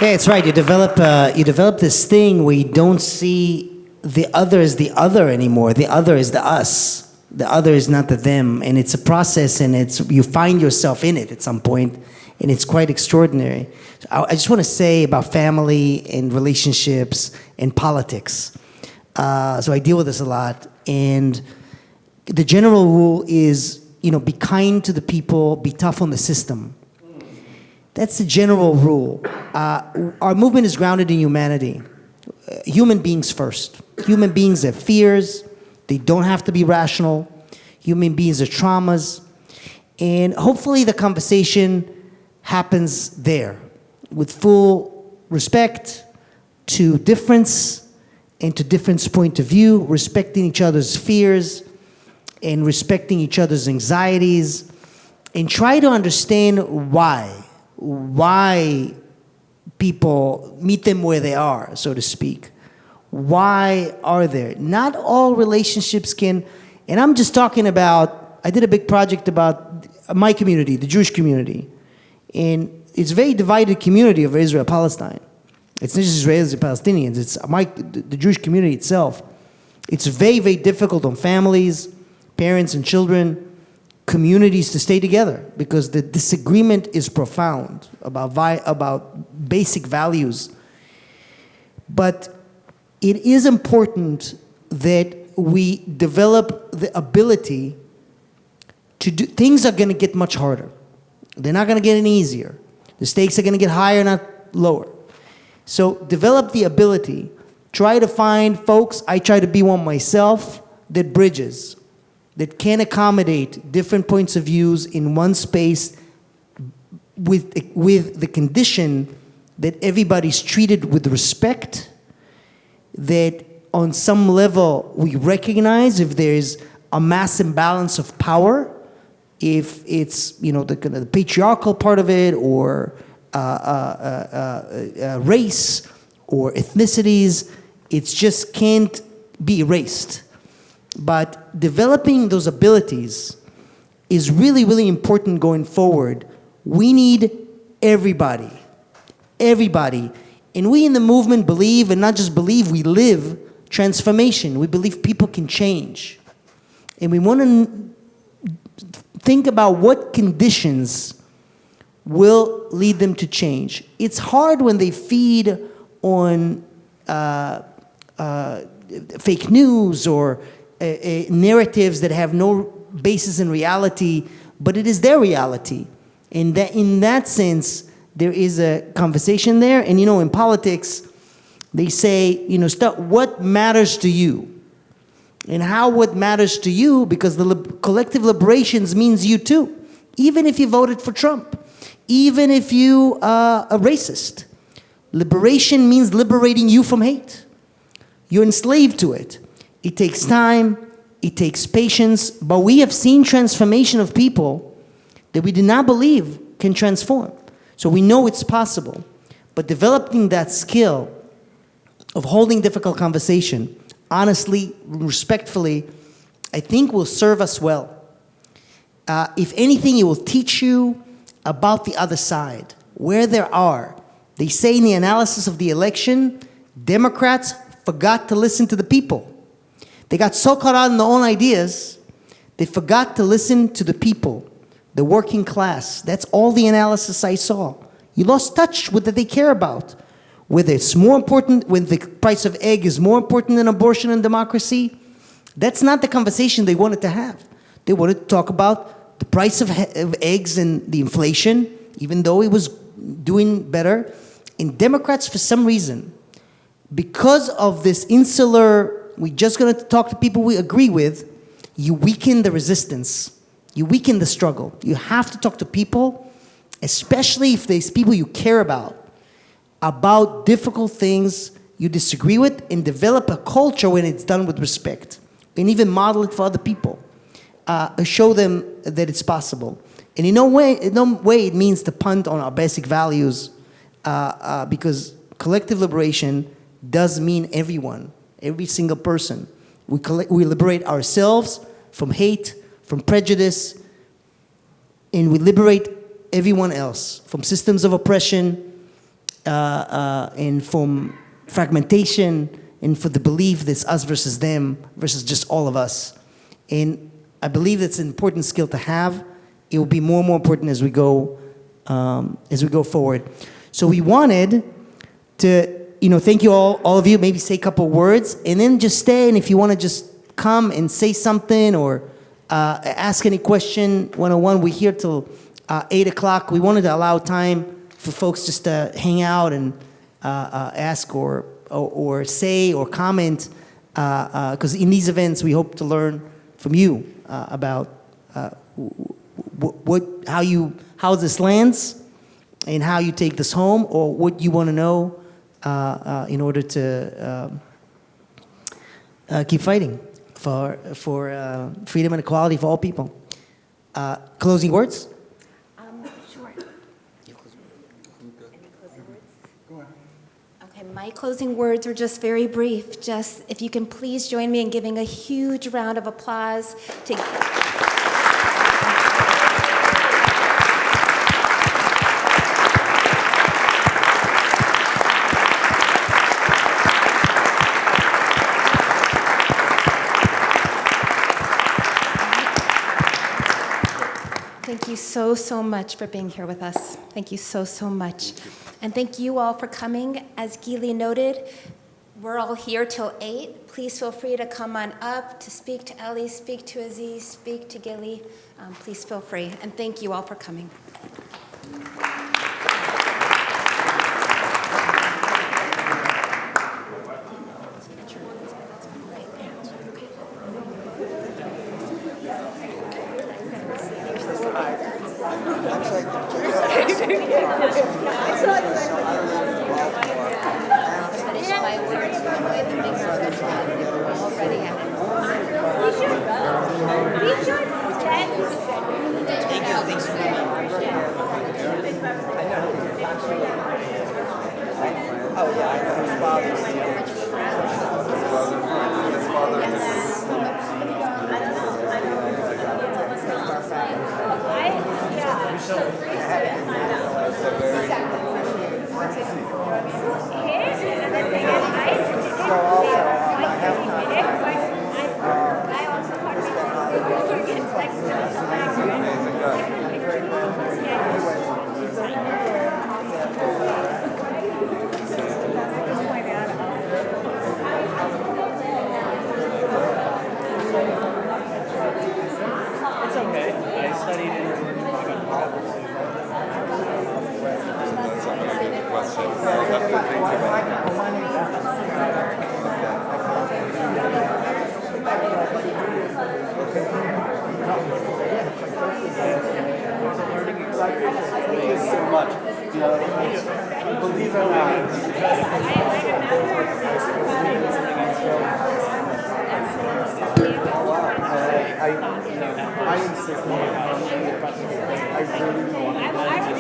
Yeah, it's right. You develop this thing where you don't see the other as the other anymore. The other is the us. The other is not the them. And it's a process, and you find yourself in it at some point, and it's quite extraordinary. I just want to say about family and relationships and politics. So I deal with this a lot, and the general rule is, be kind to the people, be tough on the system. That's the general rule. Our movement is grounded in humanity. Human beings first. Human beings have fears. They don't have to be rational. Human beings have traumas. And hopefully the conversation happens there with full respect, to difference, and to different point of view, respecting each other's fears, and respecting each other's anxieties, and try to understand why people meet them where they are, so to speak. Why are there? Not all relationships can, and I'm just talking about, I did a big project about my community, the Jewish community, and it's a very divided community of Israel, Palestine. It's not just Israelis and Palestinians, it's the Jewish community itself. It's very, very difficult on families, parents and children, communities to stay together because the disagreement is profound about basic values. But it is important that we develop the ability to do, things are going to get much harder. They're not going to get any easier. The stakes are going to get higher, not lower. So develop the ability. Try to find folks, I try to be one myself, that bridges, that can accommodate different points of views in one space with the condition that everybody's treated with respect, that on some level we recognize if there's a mass imbalance of power, if it's the patriarchal part of it, or race or ethnicities, it just can't be erased. But developing those abilities is really, really important going forward. We need everybody. And we in the movement believe, and not just believe, we live transformation. We believe people can change. And we want to think about what conditions will lead them to change. It's hard when they feed on fake news or narratives that have no basis in reality, but it is their reality. And that, in that sense, there is a conversation there. And in politics, they say, start what matters to you. And how what matters to you, because the collective liberations means you too. Even if you voted for Trump, even if you are a racist. Liberation means liberating you from hate. You're enslaved to it. It takes time, it takes patience, but we have seen transformation of people that we did not believe can transform. So we know it's possible. But developing that skill of holding difficult conversation, honestly, respectfully, I think will serve us well. If anything, it will teach you about the other side, where there are. They say in the analysis of the election, Democrats forgot to listen to the people. They got so caught out in their own ideas, they forgot to listen to the people, the working class. That's all the analysis I saw. You lost touch with what they care about. Whether it's more important, when the price of egg is more important than abortion and democracy, that's not the conversation they wanted to have. They wanted to talk about the price of eggs and the inflation, even though it was doing better. And Democrats, for some reason, because of this insular, we're just going to talk to people we agree with, you weaken the resistance. You weaken the struggle. You have to talk to people, especially if there's people you care about difficult things you disagree with, and develop a culture when it's done with respect. And even model it for other people. Show them that it's possible. And in no way it means to punt on our basic values, because collective liberation does mean everyone, every single person. We liberate ourselves from hate, from prejudice, and we liberate everyone else from systems of oppression, and from fragmentation, and for the belief that's us versus them versus just all of us. And I believe that's an important skill to have. It will be more and more important as we go forward. So we wanted to, thank you all of you. Maybe say a couple words, and then just stay. And if you want to just come and say something or ask any question one-on-one, we're here till 8 o'clock. We wanted to allow time for folks just to hang out and ask or say or comment, because in these events we hope to learn from you about how this lands, and how you take this home, or what you want to know in order to keep fighting for freedom and equality for all people. Closing words? Sure. Okay, my closing words are just very brief. Just if you can please join me in giving a huge round of applause to. Thank you so, so much for being here with us. Thank you so, so much. And thank you all for coming. As Elie noted, we're all here till 8. Please feel free to come on up to speak to Elie, speak to Aziz, speak to Elie. Please feel free. And thank you all for coming.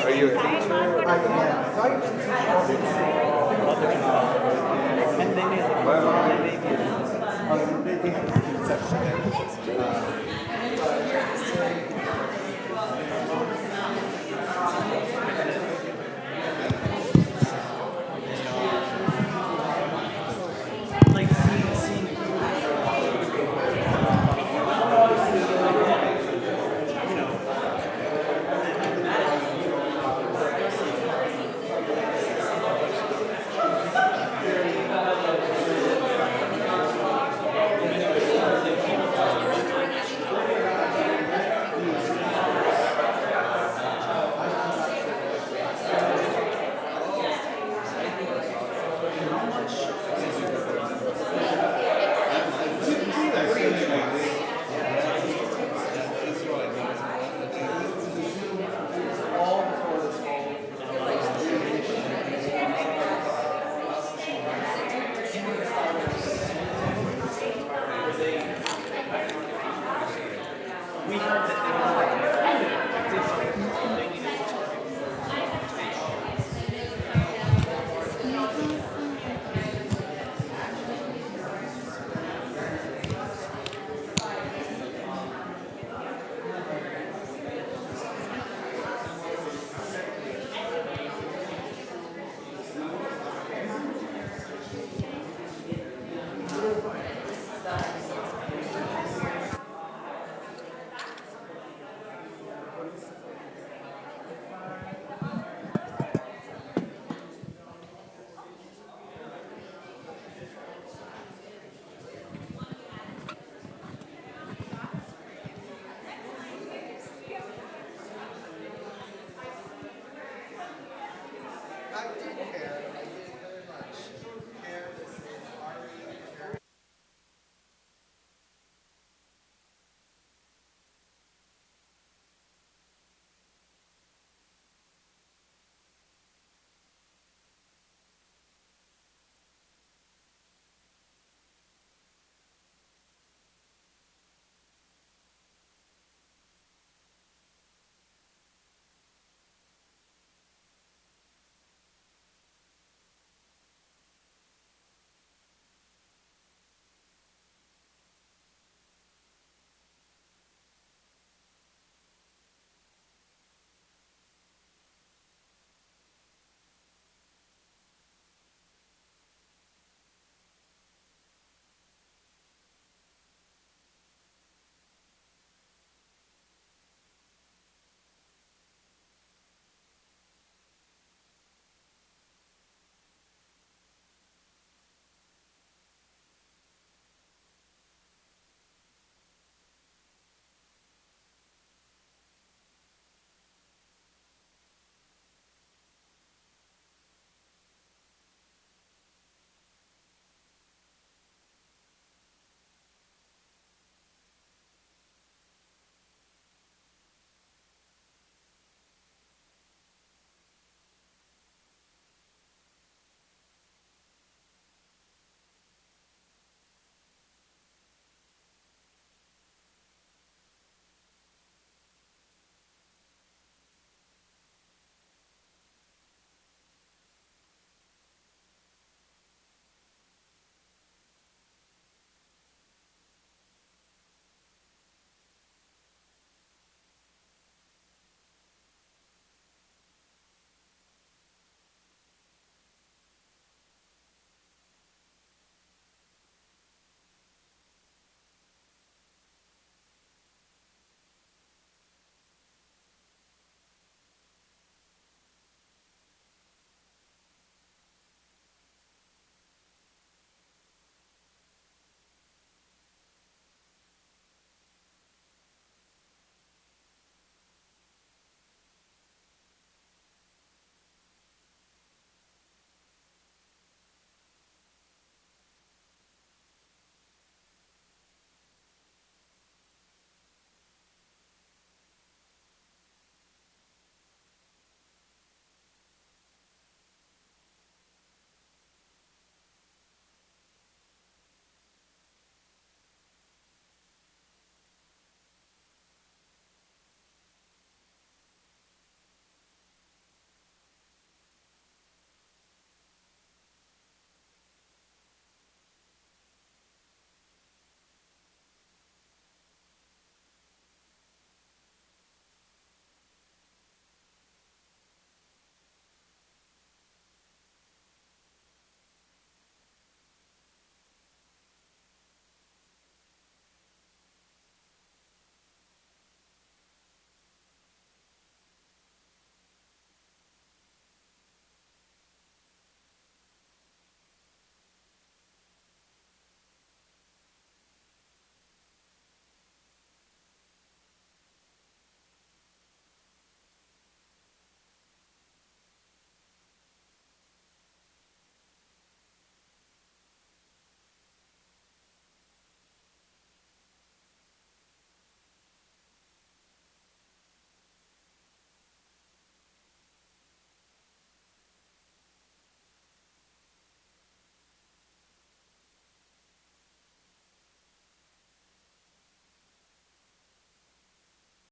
Are you a teacher?